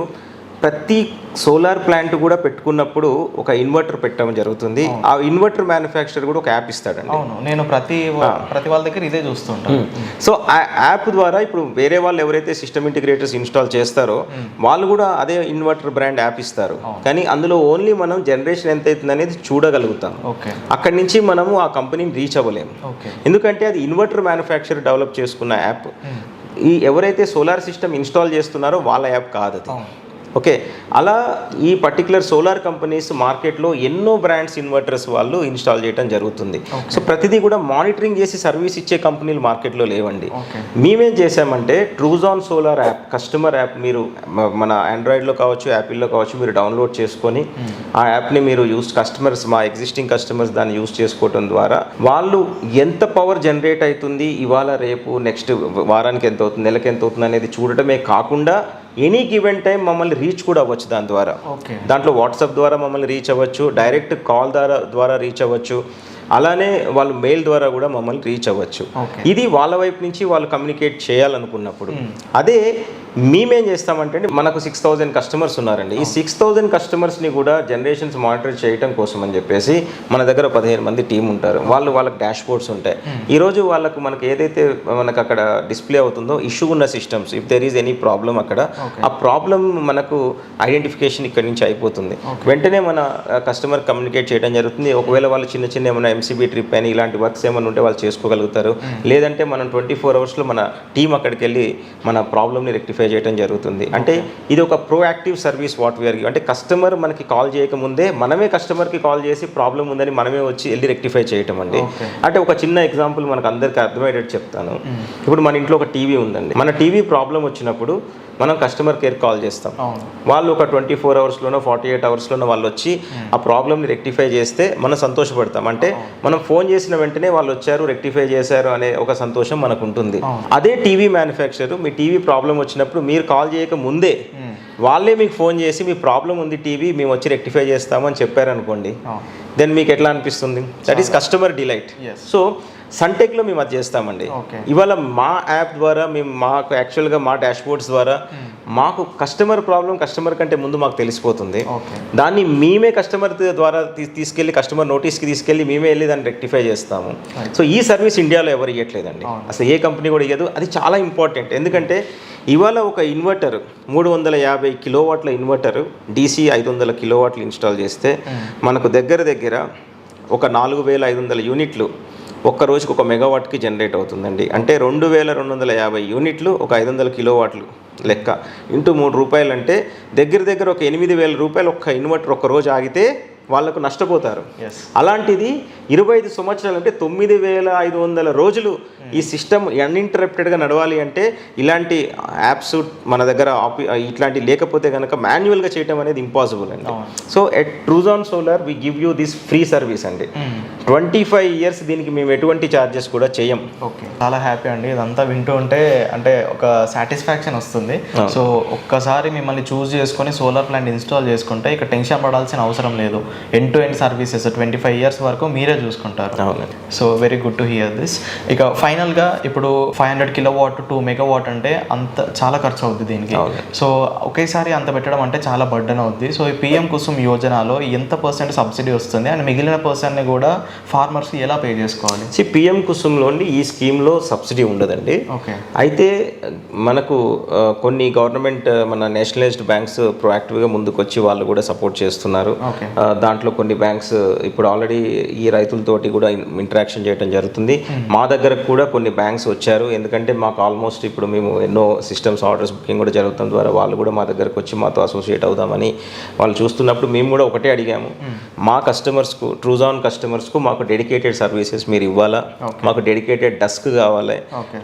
ప్రతి సోలార్ ప్లాంట్ కూడా పెట్టుకున్నప్పుడు ఒక ఇన్వర్టర్ పెట్టడం జరుగుతుంది. ఆ ఇన్వర్టర్ మ్యానుఫ్యాక్చరర్ కూడా ఒక యాప్ ఇస్తాడండి. అవును, నేను ప్రతి వాళ్ళ దగ్గర ఇదే చూస్తుంటాను. సో ఆ యాప్ ద్వారా ఇప్పుడు వేరే వాళ్ళు ఎవరైతే సిస్టమ్ ఇంటిగ్రేటర్స్ ఇన్స్టాల్ చేస్తారో వాళ్ళు కూడా అదే ఇన్వర్టర్ బ్రాండ్ యాప్ ఇస్తారు. కానీ అందులో ఓన్లీ మనం జనరేషన్ ఎంత అవుతుంది అనేది చూడగలుగుతాం. అక్కడి నుంచి మనము ఆ కంపెనీని రీచ్ అవ్వలేము. ఎందుకంటే అది ఇన్వర్టర్ మ్యానుఫ్యాక్చరర్ డెవలప్ చేసుకున్న యాప్. ఈ ఎవరైతే సోలార్ సిస్టమ్ ఇన్స్టాల్ చేస్తున్నారో వాళ్ళ యాప్ కాదు అది. ఓకే, అలా ఈ పర్టికులర్ సోలార్ కంపెనీస్ మార్కెట్లో ఎన్నో బ్రాండ్స్ ఇన్వర్టర్స్ వాళ్ళు ఇన్స్టాల్ చేయడం జరుగుతుంది. సో ప్రతిదీ కూడా మానిటరింగ్ చేసి సర్వీస్ ఇచ్చే కంపెనీలు మార్కెట్లో లేవండి. మేమేం చేసామంటే ట్రూజాన్ సోలార్ యాప్, కస్టమర్ యాప్ మీరు మన ఆండ్రాయిడ్లో కావచ్చు, యాపిల్లో కావచ్చు మీరు డౌన్లోడ్ చేసుకొని ఆ యాప్ని మీరు కస్టమర్స్, మా ఎగ్జిస్టింగ్ కస్టమర్స్ దాన్ని యూస్ చేసుకోవడం ద్వారా వాళ్ళు ఎంత పవర్ జనరేట్ అవుతుంది ఇవాళ, రేపు, నెక్స్ట్ వారానికి ఎంత అవుతుంది, నెలకి ఎంత అవుతుంది అనేది చూడటమే కాకుండా ఎనీ గివెన్ టైం మమ్మల్ని రీచ్ కూడా అవ్వచ్చు. దాని ద్వారా దాంట్లో వాట్సాప్ ద్వారా మమ్మల్ని రీచ్ అవ్వచ్చు, డైరెక్ట్ కాల్ ద్వారా రీచ్ అవ్వచ్చు, అలానే వాళ్ళు మెయిల్ ద్వారా కూడా మమ్మల్ని రీచ్ అవ్వచ్చు. ఇది వాళ్ళ వైపు నుంచి వాళ్ళు కమ్యూనికేట్ చేయాలనుకున్నప్పుడు. అదే మేమేం చేస్తామంటే మనకు 6000 కస్టమర్స్ ఉన్నారండి. ఈ 6000 కస్టమర్స్ని కూడా జనరేషన్స్ మానిటర్ చేయడం కోసం అని చెప్పేసి మన దగ్గర 15 మంది టీం ఉంటారు. వాళ్ళకి డాష్ బోర్డ్స్ ఉంటాయి. ఈరోజు మనకు ఏదైతే మనకు అక్కడ డిస్ప్లే అవుతుందో ఇష్యూ ఉన్న systems, if there is any problem అక్కడ ఆ ప్రాబ్లమ్ మనకు ఐడెంటిఫికేషన్ ఇక్కడ నుంచి అయిపోతుంది. వెంటనే మన కస్టమర్ కమ్యూనికేట్ చేయడం జరుగుతుంది. ఒకవేళ వాళ్ళు చిన్న ఏమైనా ఎంసీబీ ట్రిప్ అని ఇలాంటి వర్క్స్ ఏమైనా ఉంటే వాళ్ళు చేసుకోగలుగుతారు. లేదంటే మనం 24 hours మన టీం అక్కడికి వెళ్ళి మన ప్రాబ్లమ్ని రెక్టిఫై చేయడం జరుగుతుంది. అంటే ఇది ఒక proactive service what we are give. అంటే కస్టమర్ మనకి కాల్ చేయకముందే మనమే కస్టమర్కి కాల్ చేసి ప్రాబ్లం ఉందని మనమే వచ్చి వెళ్ళి రెక్టిఫై చేయటం అండి. అంటే ఒక చిన్న ఎగ్జాంపుల్ మనకు అందరికీ అర్థమయ్యేటట్టు చెప్తాను. ఇప్పుడు మన ఇంట్లో ఒక టీవీ ఉందండి. మన టీవీ ప్రాబ్లం వచ్చినప్పుడు మనం కస్టమర్ కేర్ కాల్ చేస్తాం. వాళ్ళు ఒక 24 అవర్స్లోనో 48 అవర్స్లోనో వాళ్ళు వచ్చి ఆ ప్రాబ్లమ్ని రెక్టిఫై చేస్తే మనం సంతోషపడతాం. అంటే మనం ఫోన్ చేసిన వెంటనే వాళ్ళు వచ్చారు, రెక్టిఫై చేశారు అనే ఒక సంతోషం మనకు ఉంటుంది. అదే టీవీ మ్యానుఫ్యాక్చరర్ మీ టీవీ ప్రాబ్లం వచ్చినప్పుడు మీరు కాల్ చేయక ముందే వాళ్ళే మీకు ఫోన్ చేసి మీ ప్రాబ్లం ఉంది టీవీ, మేము వచ్చి రెక్టిఫై చేస్తామని చెప్పారనుకోండి, దెన్ మీకు ఎట్లా అనిపిస్తుంది? That is customer delight. So సన్టెక్లో మేము అది చేస్తామండి. ఇవాళ మా యాప్ ద్వారా మేము మాకు యాక్చువల్గా మా డాష్బోర్డ్స్ ద్వారా మాకు కస్టమర్ ప్రాబ్లం కస్టమర్ కంటే ముందు మాకు తెలిసిపోతుంది. దాన్ని మేమే కస్టమర్ ద్వారా తీసుకెళ్ళి కస్టమర్ నోటీస్కి తీసుకెళ్ళి మేమే వెళ్ళి దాన్ని రెక్టిఫై చేస్తాము. సో ఈ సర్వీస్ ఇండియాలో ఎవరు ఇవ్వట్లేదండి, అసలు ఏ కంపెనీ కూడా ఇవ్వదు. అది చాలా ఇంపార్టెంట్. ఎందుకంటే ఇవాళ ఒక ఇన్వర్టర్ 350 కిలోవాట్ల ఇన్వర్టర్ DC 500 కిలోవాట్లు ఇన్స్టాల్ చేస్తే మనకు దగ్గర ఒక 4500 యూనిట్లు ఒక్క రోజుకి 1 మెగావాట్కి జనరేట్ అవుతుందండి. అంటే 2250 యూనిట్లు ఒక 500 కిలోవాట్లు లెక్క ఇంటూ ₹3 అంటే దగ్గర ఒక 8000 రూపాయలు ఒక్క ఇన్వర్టర్ ఒక్క రోజు ఆగితే వాళ్ళకు నష్టపోతారు. అలాంటిది 25 సంవత్సరాలు అంటే 9500 రోజులు ఈ సిస్టమ్ అన్ఇంటరప్టెడ్గా నడవాలి అంటే ఇలాంటి యాప్స్ మన దగ్గర ఇట్లాంటి లేకపోతే కనుక మాన్యువల్గా చేయడం అనేది ఇంపాసిబుల్ అండి. So at ట్రూజాన్ solar we give you this free service అండి. 25 ఇయర్స్ దీనికి మేము ఎటువంటి ఛార్జెస్ కూడా చేయం. ఓకే, చాలా హ్యాపీ అండి. ఇదంతా వింటూ ఉంటే అంటే ఒక సాటిస్ఫాక్షన్ వస్తుంది. సో ఒక్కసారి మిమ్మల్ని చూస్ చేసుకొని సోలార్ ప్లాంట్ ఇన్స్టాల్ చేసుకుంటే ఇక టెన్షన్ పడాల్సిన అవసరం లేదు. End to end services 25 years వరకు మీరే చూసుకుంటారు. So very good to hear this. ఇక ఫైనల్గా ఇప్పుడు 500 కిలోవాట్ 2 మెగావాట్ అంటే అంత చాలా ఖర్చు అవుద్ది దీనికి. సో ఒకేసారి అంత పెట్టడం అంటే చాలా బర్డెన్ అవుద్ది. సో ఈ PM కుసుమ్ యోజనలో ఎంత % సబ్సిడీ వస్తుంది అండ్ మిగిలిన పర్సెంట్ని కూడా ఫార్మర్స్ ఎలా పే చేసుకోవాలి? PM కుసుమ్లోని ఈ స్కీమ్లో సబ్సిడీ ఉండదండి. అయితే మనకు కొన్ని గవర్నమెంట్ మన నేషనలైజ్డ్ బ్యాంక్స్ ప్రొయాక్టివ్గా ముందుకు వచ్చి వాళ్ళు కూడా సపోర్ట్ చేస్తున్నారు. దాంట్లో కొన్ని బ్యాంక్స్ ఇప్పుడు ఆల్రెడీ ఈ రైతులతోటి కూడా ఇంటరాక్షన్ చేయడం జరుగుతుంది. మా దగ్గరకు కూడా కొన్ని బ్యాంక్స్ వచ్చారు. ఎందుకంటే మాకు ఆల్మోస్ట్ ఇప్పుడు మేము ఎన్నో సిస్టమ్స్ ఆర్డర్స్ బుకింగ్ కూడా జరుగుతున్న ద్వారా వాళ్ళు కూడా మా దగ్గరకు వచ్చి మాతో అసోసియేట్ అవుదామని వాళ్ళు చూస్తున్నప్పుడు మేము కూడా ఒకటే అడిగాము, మా కస్టమర్స్కు ట్రూజాన్ కస్టమర్స్కు మాకు డెడికేటెడ్ సర్వీసెస్ మీరు ఇవ్వాలా, మాకు డెడికేటెడ్ డెస్క్ కావాలి.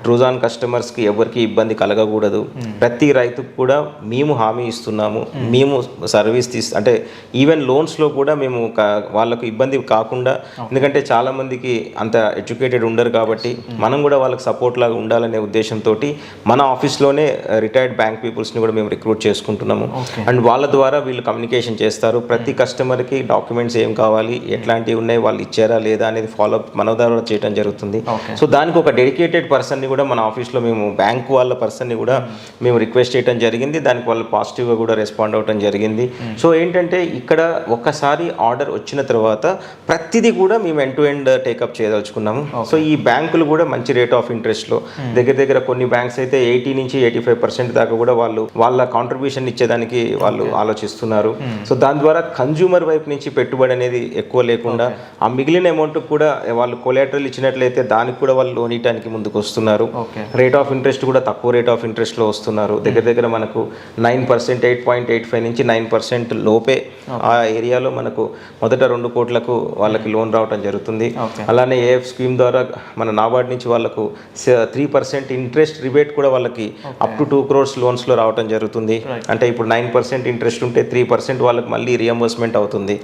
ట్రూజాన్ కస్టమర్స్కి ఎవరికి ఇబ్బంది కలగకూడదు. ప్రతి రైతుకు కూడా మేము హామీ ఇస్తున్నాము. మేము సర్వీస్ అంటే ఈవెన్ లోన్స్లో కూడా మేము వాళ్ళకు ఇబ్బంది కాకుండా, ఎందుకంటే చాలామందికి అంత ఎడ్యుకేటెడ్ ఉండరు కాబట్టి మనం కూడా వాళ్ళకి సపోర్ట్ లాగా ఉండాలనే ఉద్దేశంతో మన ఆఫీస్లోనే రిటైర్డ్ బ్యాంక్ పీపుల్స్ని కూడా మేము రిక్రూట్ చేసుకుంటున్నాము. అండ్ వాళ్ళ ద్వారా వీళ్ళు కమ్యూనికేషన్ చేస్తారు. ప్రతి కస్టమర్కి డాక్యుమెంట్స్ ఏం కావాలి, ఎట్లాంటివి ఉన్నాయి, వాళ్ళు ఇచ్చారా లేదా అనేది ఫాలోఅప్ మన ద్వారా చేయడం జరుగుతుంది. సో దానికి ఒక డెడికేటెడ్ పర్సన్ని కూడా మన ఆఫీస్లో మేము బ్యాంక్ వాళ్ళ పర్సన్ని కూడా మేము రిక్వెస్ట్ చేయడం జరిగింది. దానికి వాళ్ళు పాజిటివ్గా కూడా రెస్పాండ్ అవ్వడం జరిగింది. సో ఏంటంటే ఇక్కడ ఒక్కసారి ఆర్డర్ వచ్చిన తర్వాత ప్రతిదీ కూడా మేము ఎండ్ టు ఎండ్ టేకప్ చేయదలుచుకున్నాము. సో ఈ బ్యాంకులు కూడా మంచి రేట్ ఆఫ్ ఇంట్రెస్ట్లో దగ్గర కొన్ని బ్యాంక్స్ అయితే 80 నుంచి 85% దాకా కూడా వాళ్ళ కాంట్రిబ్యూషన్ ఇచ్చేదానికి వాళ్ళు ఆలోచిస్తున్నారు. సో దాని ద్వారా కన్జ్యూమర్ వైపు నుంచి పెట్టుబడి అనేది ఎక్కువ లేకుండా ఆ మిగిలిన అమౌంట్ కూడా వాళ్ళు కొలాటరల్ ఇచ్చినట్లయితే దానికి కూడా వాళ్ళు లోన్ ఇవ్వడానికి ముందుకు వస్తున్నారు. రేట్ ఆఫ్ ఇంట్రెస్ట్ కూడా తక్కువ రేట్ ఆఫ్ ఇంట్రెస్ట్లో వస్తున్నారు. దగ్గర మనకు 9%, 8.85 నుంచి 9% లోపే ఆ ఏరియాలో మనకు మొదట 2 కోట్లకు వాళ్ళకి లోన్ రావడం జరుగుతుంది. అలానే AF స్కీమ్ ద్వారా మన నాబార్డ్ నుంచి వాళ్ళకు 3% ఇంట్రెస్ట్ రిబేట్ కూడా వాళ్ళకి అప్ టు 2 crores లోన్స్లో రావడం జరుగుతుంది. అంటే ఇప్పుడు 9% ఇంట్రెస్ట్ ఉంటే 3% వాళ్ళకి మళ్ళీ రియంబర్స్మెంట్ అవుతుంది.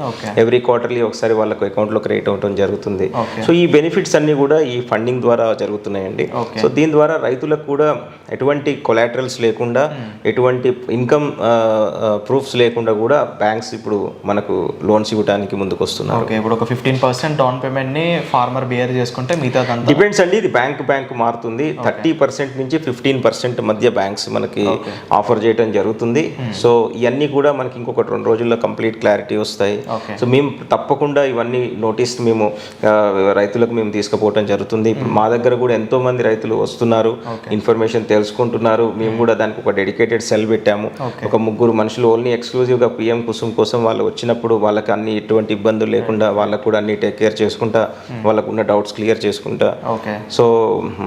ఎవ్రీ క్వార్టర్లీ ఒకసారి వాళ్ళకు అకౌంట్లో క్రెడిట్ అవ్వడం జరుగుతుంది. సో ఈ బెనిఫిట్స్ అన్నీ కూడా ఈ ఫండింగ్ ద్వారా జరుగుతున్నాయండి. సో దీని ద్వారా రైతులకు కూడా ఎటువంటి కొలాటరల్స్ లేకుండా, ఎటువంటి ఇన్కమ్ ప్రూఫ్స్ లేకుండా కూడా బ్యాంక్స్ ఇప్పుడు మనకు లోన్స్ ఇవ్వడానికి ముందుకు వస్తున్నారు. ఇప్పుడు ఒక 15% డౌన్ పేమెంట్ని ఫార్మర్ బియర్ చేసుకుంటే మిగతా డిపెండ్స్ అండి. ఇది బ్యాంక్ మారుతుంది. 30% నుంచి 15% మధ్య బ్యాంక్స్ మనకి ఆఫర్ చేయడం జరుగుతుంది. సో ఇవన్నీ కూడా మనకి ఇంకొక 2 రోజుల్లో కంప్లీట్ క్లారిటీ వస్తాయి. సో మేము తప్పకుండా ఇవన్నీ నోటీస్ మేము రైతులకు మేము తీసుకుపోవడం జరుగుతుంది. ఇప్పుడు మా దగ్గర కూడా ఎంతో మంది రైతులు వస్తున్నారు, ఇన్ఫర్మేషన్ తెలుసుకుంటున్నారు. మేము కూడా దానికి ఒక డెడికేటెడ్ సెల్ పెట్టాము. ఒక 3 మనుషులు ఓన్లీ ఎక్స్క్లూజివ్గా PM కుసుమ్ కోసం వాళ్ళు వచ్చినప్పుడు వాళ్ళ వాళ్ళకి అన్ని ఎటువంటి ఇబ్బందులు లేకుండా వాళ్ళకు కూడా అన్ని టేక్ కేర్ చేసుకుంటా వాళ్ళకు ఉన్న డౌట్స్ క్లియర్ చేసుకుంటా ఓకే సో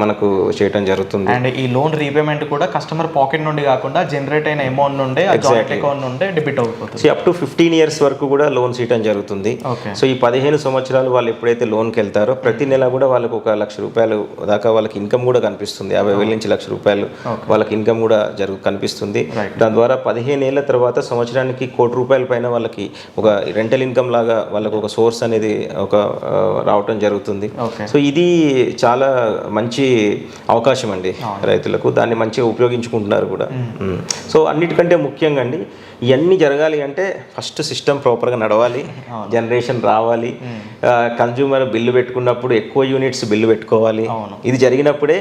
మనకు చేయటం జరుగుతుంది. అండ్ ఈ లోన్ రీపేమెంట్ కూడా కస్టమర్ పాకెట్ నుండి కాకుండా జనరేట్ అయిన అమౌంట్ నుండి జాయింట్ అకౌంట్ నుండి డెబిట్ అవుతుంది. అప్ టు 15 years వరకు కూడా లోన్స్ ఇవ్వడం జరుగుతుంది. సో ఈ 15 సంవత్సరాలు వాళ్ళు ఎప్పుడైతే లోన్కి వెళ్తారో ప్రతి నెల కూడా వాళ్ళకు ₹1,00,000 దాకా వాళ్ళకి ఇన్కమ్ కూడా కనిపిస్తుంది. 50,000 నుంచి ₹1,00,000 వాళ్ళకి ఇన్కమ్ కూడా కనిపిస్తుంది. దాని ద్వారా 15 ఏళ్ల తర్వాత సంవత్సరానికి ₹1,00,00,000 పైన వాళ్ళకి ఒక రెంటల్ ఇన్కమ్ లాగా వాళ్ళకు ఒక సోర్స్ అనేది ఒక రావటం జరుగుతుంది. సో ఇది చాలా మంచి అవకాశం అండి రైతులకు, దాన్ని మంచిగా ఉపయోగించుకుంటున్నారు కూడా. సో అన్నిటికంటే ముఖ్యంగా అండి ఇవన్నీ జరగాలి అంటే ఫస్ట్ సిస్టమ్ ప్రాపర్గా నడవాలి, జనరేషన్ రావాలి, కన్జ్యూమర్ బిల్లు పెట్టుకున్నప్పుడు ఎక్కువ యూనిట్స్ బిల్లు పెట్టుకోవాలి. ఇది జరిగినప్పుడే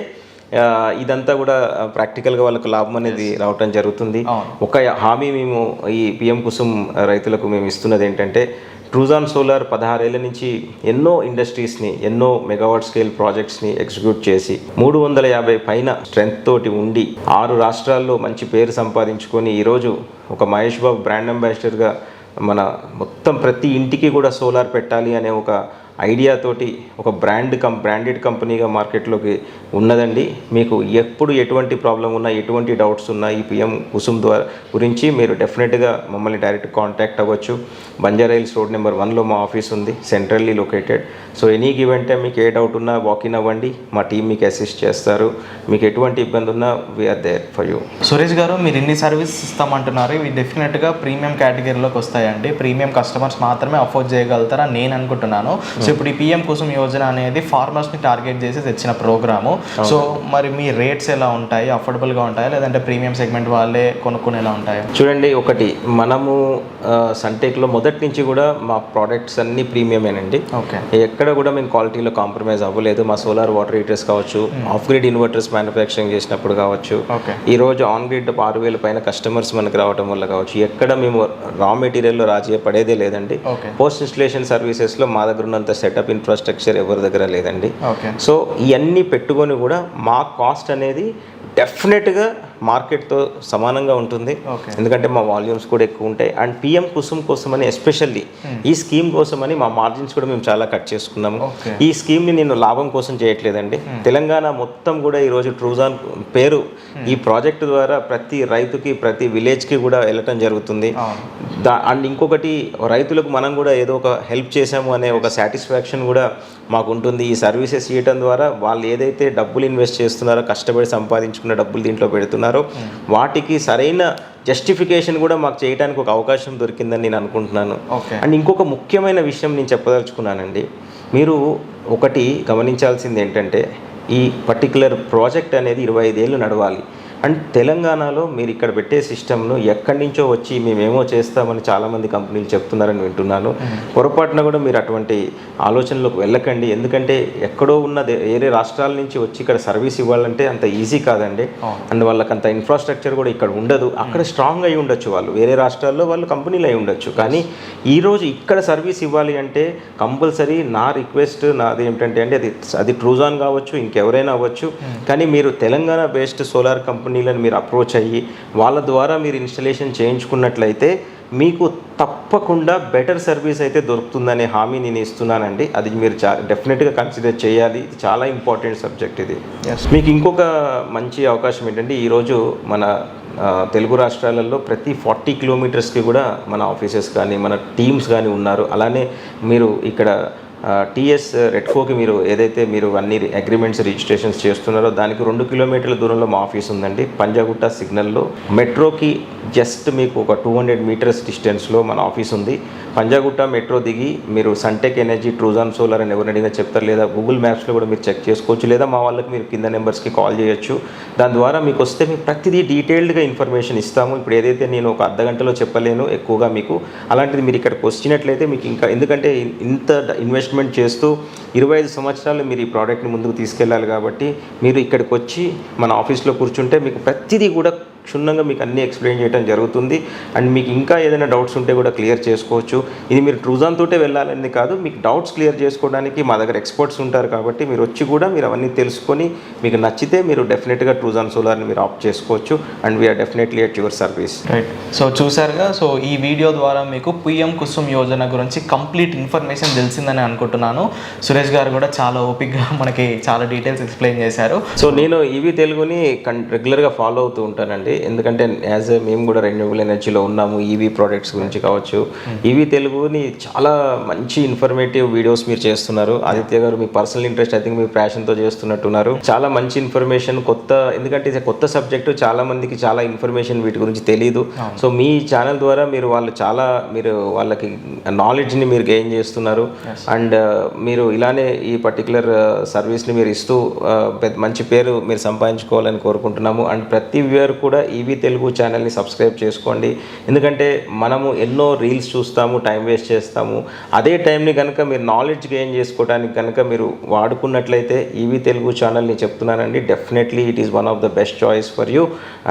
ఇదంతా కూడా ప్రాక్టికల్గా వాళ్ళకు లాభం అనేది రావటం జరుగుతుంది. ఒక హామీ మేము ఈ పిఎం కుసుమ్ రైతులకు మేము ఇస్తున్నది ఏంటంటే ట్రూజాన్ సోలార్ 16 ఏళ్ల నుంచి ఎన్నో ఇండస్ట్రీస్ని, ఎన్నో మెగావాట్ స్కేల్ ప్రాజెక్ట్స్ని ఎగ్జిక్యూట్ చేసి 350 పైన స్ట్రెంగ్త్ తోటి ఉండి 6 రాష్ట్రాల్లో మంచి పేరు సంపాదించుకొని ఈరోజు ఒక మహేష్ బాబు బ్రాండ్ అంబాసిడర్గా మన మొత్తం ప్రతి ఇంటికి కూడా సోలార్ పెట్టాలి అనే ఒక ఐడియాతోటి ఒక బ్రాండెడ్ కంపెనీగా మార్కెట్లోకి ఉన్నదండి. మీకు ఎప్పుడు ఎటువంటి ప్రాబ్లం ఉన్నా, ఎటువంటి డౌట్స్ ఉన్నా ఈ పిఎం కుసుమ్ ద్వారా గురించి మీరు డెఫినెట్గా మమ్మల్ని డైరెక్ట్ కాంటాక్ట్ అవ్వచ్చు. బంజారాహిల్స్ రోడ్ నెంబర్ 1లో మా ఆఫీస్ ఉంది, centrally located. So any given time మీకు ఏ డౌట్ ఉన్నా వాకిన్ అవ్వండి, మా టీం మీకు అసిస్ట్ చేస్తారు. మీకు ఎటువంటి ఇబ్బంది ఉన్నా we are there for you. Suresh గారు, మీరు ఇన్ని సర్వీస్ ఇస్తామంటున్నారు, ఇవి డెఫినెట్గా ప్రీమియం కేటగిరీలోకి వస్తాయండి. ప్రీమియం కస్టమర్స్ మాత్రమే అఫోర్డ్ చేయగలుగుతారని నేను అనుకుంటున్నాను. సో ఇప్పుడు ఈ పిఎం కుసుమ్ యోజన అనేది ఫార్మర్స్ని టార్గెట్ చేసి తెచ్చిన ప్రోగ్రాము. సో మరి మీ రేట్స్ ఎలా ఉంటాయి? అఫోర్డబుల్గా ఉంటాయా లేదంటే ప్రీమియం సెగ్మెంట్ వాళ్ళే కొనుక్కునేలా ఉంటాయా? చూడండి, ఒకటి మనము సన్టెక్లో మొదటి నుంచి కూడా మా ప్రోడక్ట్స్ అన్ని ప్రీమియమేనండి. ఓకే, ఎక్కడ కూడా మేము క్వాలిటీలో కాంప్రమైజ్ అవ్వలేదు. మా సోలార్ వాటర్ హీటర్స్ కావచ్చు, ఆఫ్ గ్రిడ్ ఇన్వర్టర్స్ మ్యానుఫ్యాక్చరింగ్ చేసినప్పుడు కావచ్చు, ఈరోజు ఆన్ గ్రిడ్ 6,000 పైన కస్టమర్స్ మనకు రావడం వల్ల కావచ్చు, ఎక్కడ మేము రా మెటీరియల్లో రాజీ పడేదే లేదండి. పోస్ట్ ఇన్స్టలేషన్ సర్వీసెస్లో మా దగ్గర ఉన్నంత సెటప్ ఇన్ఫ్రాస్ట్రక్చర్ ఎవరి దగ్గర లేదండి. సో ఇవన్నీ పెట్టుకొని కూడా మా కాస్ట్ అనేది డెఫినెట్గా మార్కెట్తో సమానంగా ఉంటుంది. ఎందుకంటే మా వాల్యూమ్స్ కూడా ఎక్కువ ఉంటాయి. అండ్ పిఎం కుసుమ్ కోసమని ఎస్పెషల్లీ ఈ స్కీమ్ కోసమని మా మార్జిన్స్ కూడా మేము చాలా కట్ చేసుకున్నాము. ఈ స్కీమ్ని నేను లాభం కోసం చేయట్లేదండి. తెలంగాణ మొత్తం కూడా ఈరోజు ట్రూజాన్ పేరు ఈ ప్రాజెక్టు ద్వారా ప్రతి రైతుకి, ప్రతి విలేజ్కి కూడా వెళ్ళటం జరుగుతుంది. అండ్ ఇంకొకటి, రైతులకు మనం కూడా ఏదో ఒక హెల్ప్ చేసాము అనే ఒక సాటిస్ఫాక్షన్ కూడా మాకు ఉంటుంది. ఈ సర్వీసెస్ ఇవ్వటం ద్వారా వాళ్ళు ఏదైతే డబ్బులు ఇన్వెస్ట్ చేస్తున్నారో, కష్టపడి సంపాదించుకున్న డబ్బులు దీంట్లో పెడుతున్నారో, వాటికి సరైన జస్టిఫికేషన్ కూడా మాకు చేయడానికి ఒక అవకాశం దొరికిందని నేను అనుకుంటున్నాను. అండ్ ఇంకొక ముఖ్యమైన విషయం నేను చెప్పదలుచుకున్నానండి. మీరు ఒకటి గమనించాల్సింది ఏంటంటే ఈ పర్టికులర్ ప్రాజెక్ట్ అనేది 25 ఏళ్ళు నడవాలి. అండ్ తెలంగాణలో మీరు ఇక్కడ పెట్టే సిస్టమ్ను ఎక్కడి నుంచో వచ్చి మేమేమో చేస్తామని చాలామంది కంపెనీలు చెప్తున్నారని వింటున్నాను. పొరపాటున కూడా మీరు అటువంటి ఆలోచనలోకి వెళ్ళకండి. ఎందుకంటే ఎక్కడో ఉన్న వేరే రాష్ట్రాల నుంచి వచ్చి ఇక్కడ సర్వీస్ ఇవ్వాలంటే అంత ఈజీ కాదండి. అండ్ వాళ్ళకి అంత ఇన్ఫ్రాస్ట్రక్చర్ కూడా ఇక్కడ ఉండదు. అక్కడ స్ట్రాంగ్ అయి ఉండొచ్చు, వాళ్ళు వేరే రాష్ట్రాల్లో వాళ్ళు కంపెనీలు అయి ఉండొచ్చు. కానీ ఈరోజు ఇక్కడ సర్వీస్ ఇవ్వాలి అంటే కంపల్సరీ నా రిక్వెస్ట్ నాది ఏమిటంటే అండి, అది ట్రూజాన్ కావచ్చు, ఇంకెవరైనా అవ్వచ్చు, కానీ మీరు తెలంగాణ బేస్డ్ సోలార్ కంపెనీలను మీరు అప్రోచ్ అయ్యి వాళ్ళ ద్వారా మీరు ఇన్స్టలేషన్ చేయించుకున్నట్లయితే మీకు తప్పకుండా బెటర్ సర్వీస్ అయితే దొరుకుతుందనే హామీ నేను ఇస్తున్నానండి. అది మీరు డెఫినెట్గా కన్సిడర్ చేయాలి. ఇది చాలా ఇంపార్టెంట్ సబ్జెక్ట్ ఇది. మీకు ఇంకొక మంచి అవకాశం ఏంటంటే ఈరోజు మన తెలుగు రాష్ట్రాలలో ప్రతి 40 కిలోమీటర్స్కి కూడా మన ఆఫీసెస్ కానీ మన టీమ్స్ కానీ ఉన్నారు. అలానే మీరు ఇక్కడ టీఎస్ రెడ్కోకి మీరు ఏదైతే మీరు అన్ని అగ్రిమెంట్స్ రిజిస్ట్రేషన్స్ చేస్తున్నారో దానికి 2 కిలోమీటర్ల దూరంలో మా ఆఫీస్ ఉందండి. పంజాగుట్ట సిగ్నల్లో మెట్రోకి జస్ట్ మీకు ఒక 200 మీటర్స్ డిస్టెన్స్లో మన ఆఫీస్ ఉంది. పంజాగుట్ట మెట్రో దిగి మీరు సన్టెక్ ఎనర్జీ ట్రూజాన్ సోలార్ అని ఎవరిని అడిగినా చెప్తారు, లేదా గూగుల్ మ్యాప్స్లో కూడా మీరు చెక్ చేసుకోవచ్చు, లేదా మా వాళ్ళకి మీరు కింద నెంబర్స్కి కాల్ చేయొచ్చు. దాని ద్వారా మీకు వస్తే మీకు ప్రతిదీ డీటెయిల్డ్గా ఇన్ఫర్మేషన్ ఇస్తాము. ఇప్పుడు ఏదైతే నేను ఒక అర్ధగంటలో చెప్పలేను ఎక్కువగా మీకు, అలాంటిది మీరు ఇక్కడికి వచ్చినట్లయితే మీకు ఇంకా, ఎందుకంటే ఇంత ఇన్వెస్ట్మెంట్ చేస్తూ 25 సంవత్సరాలు మీరు ఈ ప్రోడక్ట్ని ముందుకు తీసుకెళ్ళాలి కాబట్టి మీరు ఇక్కడికి వచ్చి మన ఆఫీస్లో కూర్చుంటే మీకు ప్రతిదీ కూడా క్షుణ్ణంగా మీకు అన్నీ ఎక్స్ప్లెయిన్ చేయడం జరుగుతుంది. అండ్ మీకు ఇంకా ఏదైనా డౌట్స్ ఉంటే కూడా క్లియర్ చేసుకోవచ్చు. ఇది మీరు ట్రూజాన్ తోటే వెళ్ళాలని కాదు, మీకు డౌట్స్ క్లియర్ చేసుకోవడానికి మా దగ్గర ఎక్స్పర్ట్స్ ఉంటారు కాబట్టి మీరు వచ్చి కూడా మీరు అవన్నీ తెలుసుకొని మీకు నచ్చితే మీరు డెఫినెట్గా ట్రూజాన్ సోలార్ని మీరు ఆప్ట్ చేసుకోవచ్చు. And we are definitely at your service. Right. So చూసారుగా, సో ఈ వీడియో ద్వారా మీకు పిఎం కుసుమ్ యోజన గురించి కంప్లీట్ ఇన్ఫర్మేషన్ తెలిసిందని అనుకుంటున్నాను. సురేష్ గారు కూడా చాలా ఓపిక్గా మనకి చాలా డీటెయిల్స్ ఎక్స్ప్లెయిన్ చేశారు. సో నేను ఈవీ తెలుగుని రెగ్యులర్గా ఫాలో అవుతూ ఉంటానండి. ఎందుకంటే మేము కూడా రెన్యూవబుల్ ఎనర్జీలో ఉన్నాము. ఈవీ ప్రోడక్ట్స్ గురించి కావచ్చు, ఈవీ తెలుగుని చాలా మంచి ఇన్ఫర్మేటివ్ వీడియోస్ మీరు చేస్తున్నారు. ఆదిత్య గారు మీ పర్సనల్ ఇంట్రెస్ట్ ఐ థింక్ మీ ప్యాషన్తో చేస్తున్నట్టున్నారు. చాలా మంచి ఇన్ఫర్మేషన్, ఎందుకంటే ఇది కొత్త సబ్జెక్టు, చాలా మందికి చాలా ఇన్ఫర్మేషన్ వీటి గురించి తెలియదు. సో మీ ఛానల్ ద్వారా మీరు వాళ్ళకి నాలెడ్జ్ని మీరు గెయిన్ చేస్తున్నారు. అండ్ మీరు ఇలానే ఈ పర్టికులర్ సర్వీస్ని మీరు ఇస్తూ మంచి పేరు మీరు సంపాదించుకోవాలని కోరుకుంటున్నాము. అండ్ ప్రతి వ్యూయర్ కూడా ఈవీ తెలుగు ఛానల్ని సబ్స్క్రైబ్ చేసుకోండి. ఎందుకంటే మనము ఎన్నో రీల్స్ చూస్తాము, టైం వేస్ట్ చేస్తాము. అదే టైంని కనుక మీరు నాలెడ్జ్ గెయిన్ చేసుకోవడానికి కనుక మీరు వాడుకున్నట్లయితే ఈవీ తెలుగు ఛానల్ని చెప్తున్నానండి, definitely it is one of the best choice for you.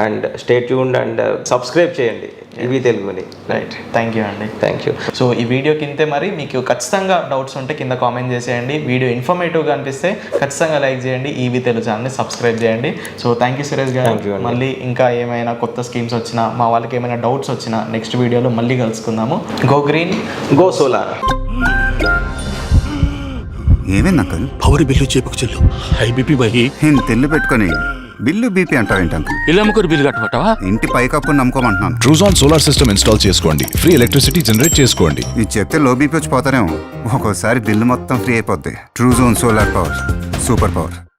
And stay tuned and subscribe చేయండి ఈవీ తెలుగుని. రైట్. థ్యాంక్ యూ అండి. Thank you. సో ఈ వీడియో కింద మరి మీకు ఖచ్చితంగా డౌట్స్ ఉంటే కింద కామెంట్ చేసేయండి. వీడియో ఇన్ఫర్మేటివ్గా అనిపిస్తే ఖచ్చితంగా లైక్ చేయండి. ఈవీ తెలుగు ఛానల్ని సబ్స్క్రైబ్ చేయండి. సో థ్యాంక్ యూ సురేష్ గారు. మళ్ళీ ఇంకా ఏమైనా కొత్త స్కీమ్స్ వచ్చినా, మా వాళ్ళకి ఏమైనా డౌట్స్ వచ్చినా నెక్స్ట్ వీడియోలో మళ్ళీ కలుసుకుందాము. Go green, go solar. ఏమైంది అంకుల్? పవర్ బిల్లు చేపకు చెల్లు హై బీపీ బహి నేను తెల్లు పెట్టుకొని బిల్లు బీపీ అంటావేంటి అంకుల్? ఇలా అమ్ముకొని బిల్లు కట్టమంటావా? ఇంటి పైకప్పు నమ్ముకోమంటున్నాను. ట్రూజాన్ సోలార్ సిస్టమ్ ఇన్స్టాల్ చేసుకోండి, ఫ్రీ ఎలక్ట్రిసిటీ జనరేట్ చేసుకోండి. ఇది చెప్తే లో బీపీ వచ్చి పోతారేమో, ఒక్కోసారి బిల్లు మొత్తం ఫ్రీ అయిపోద్ది. Truzon solar power, super power.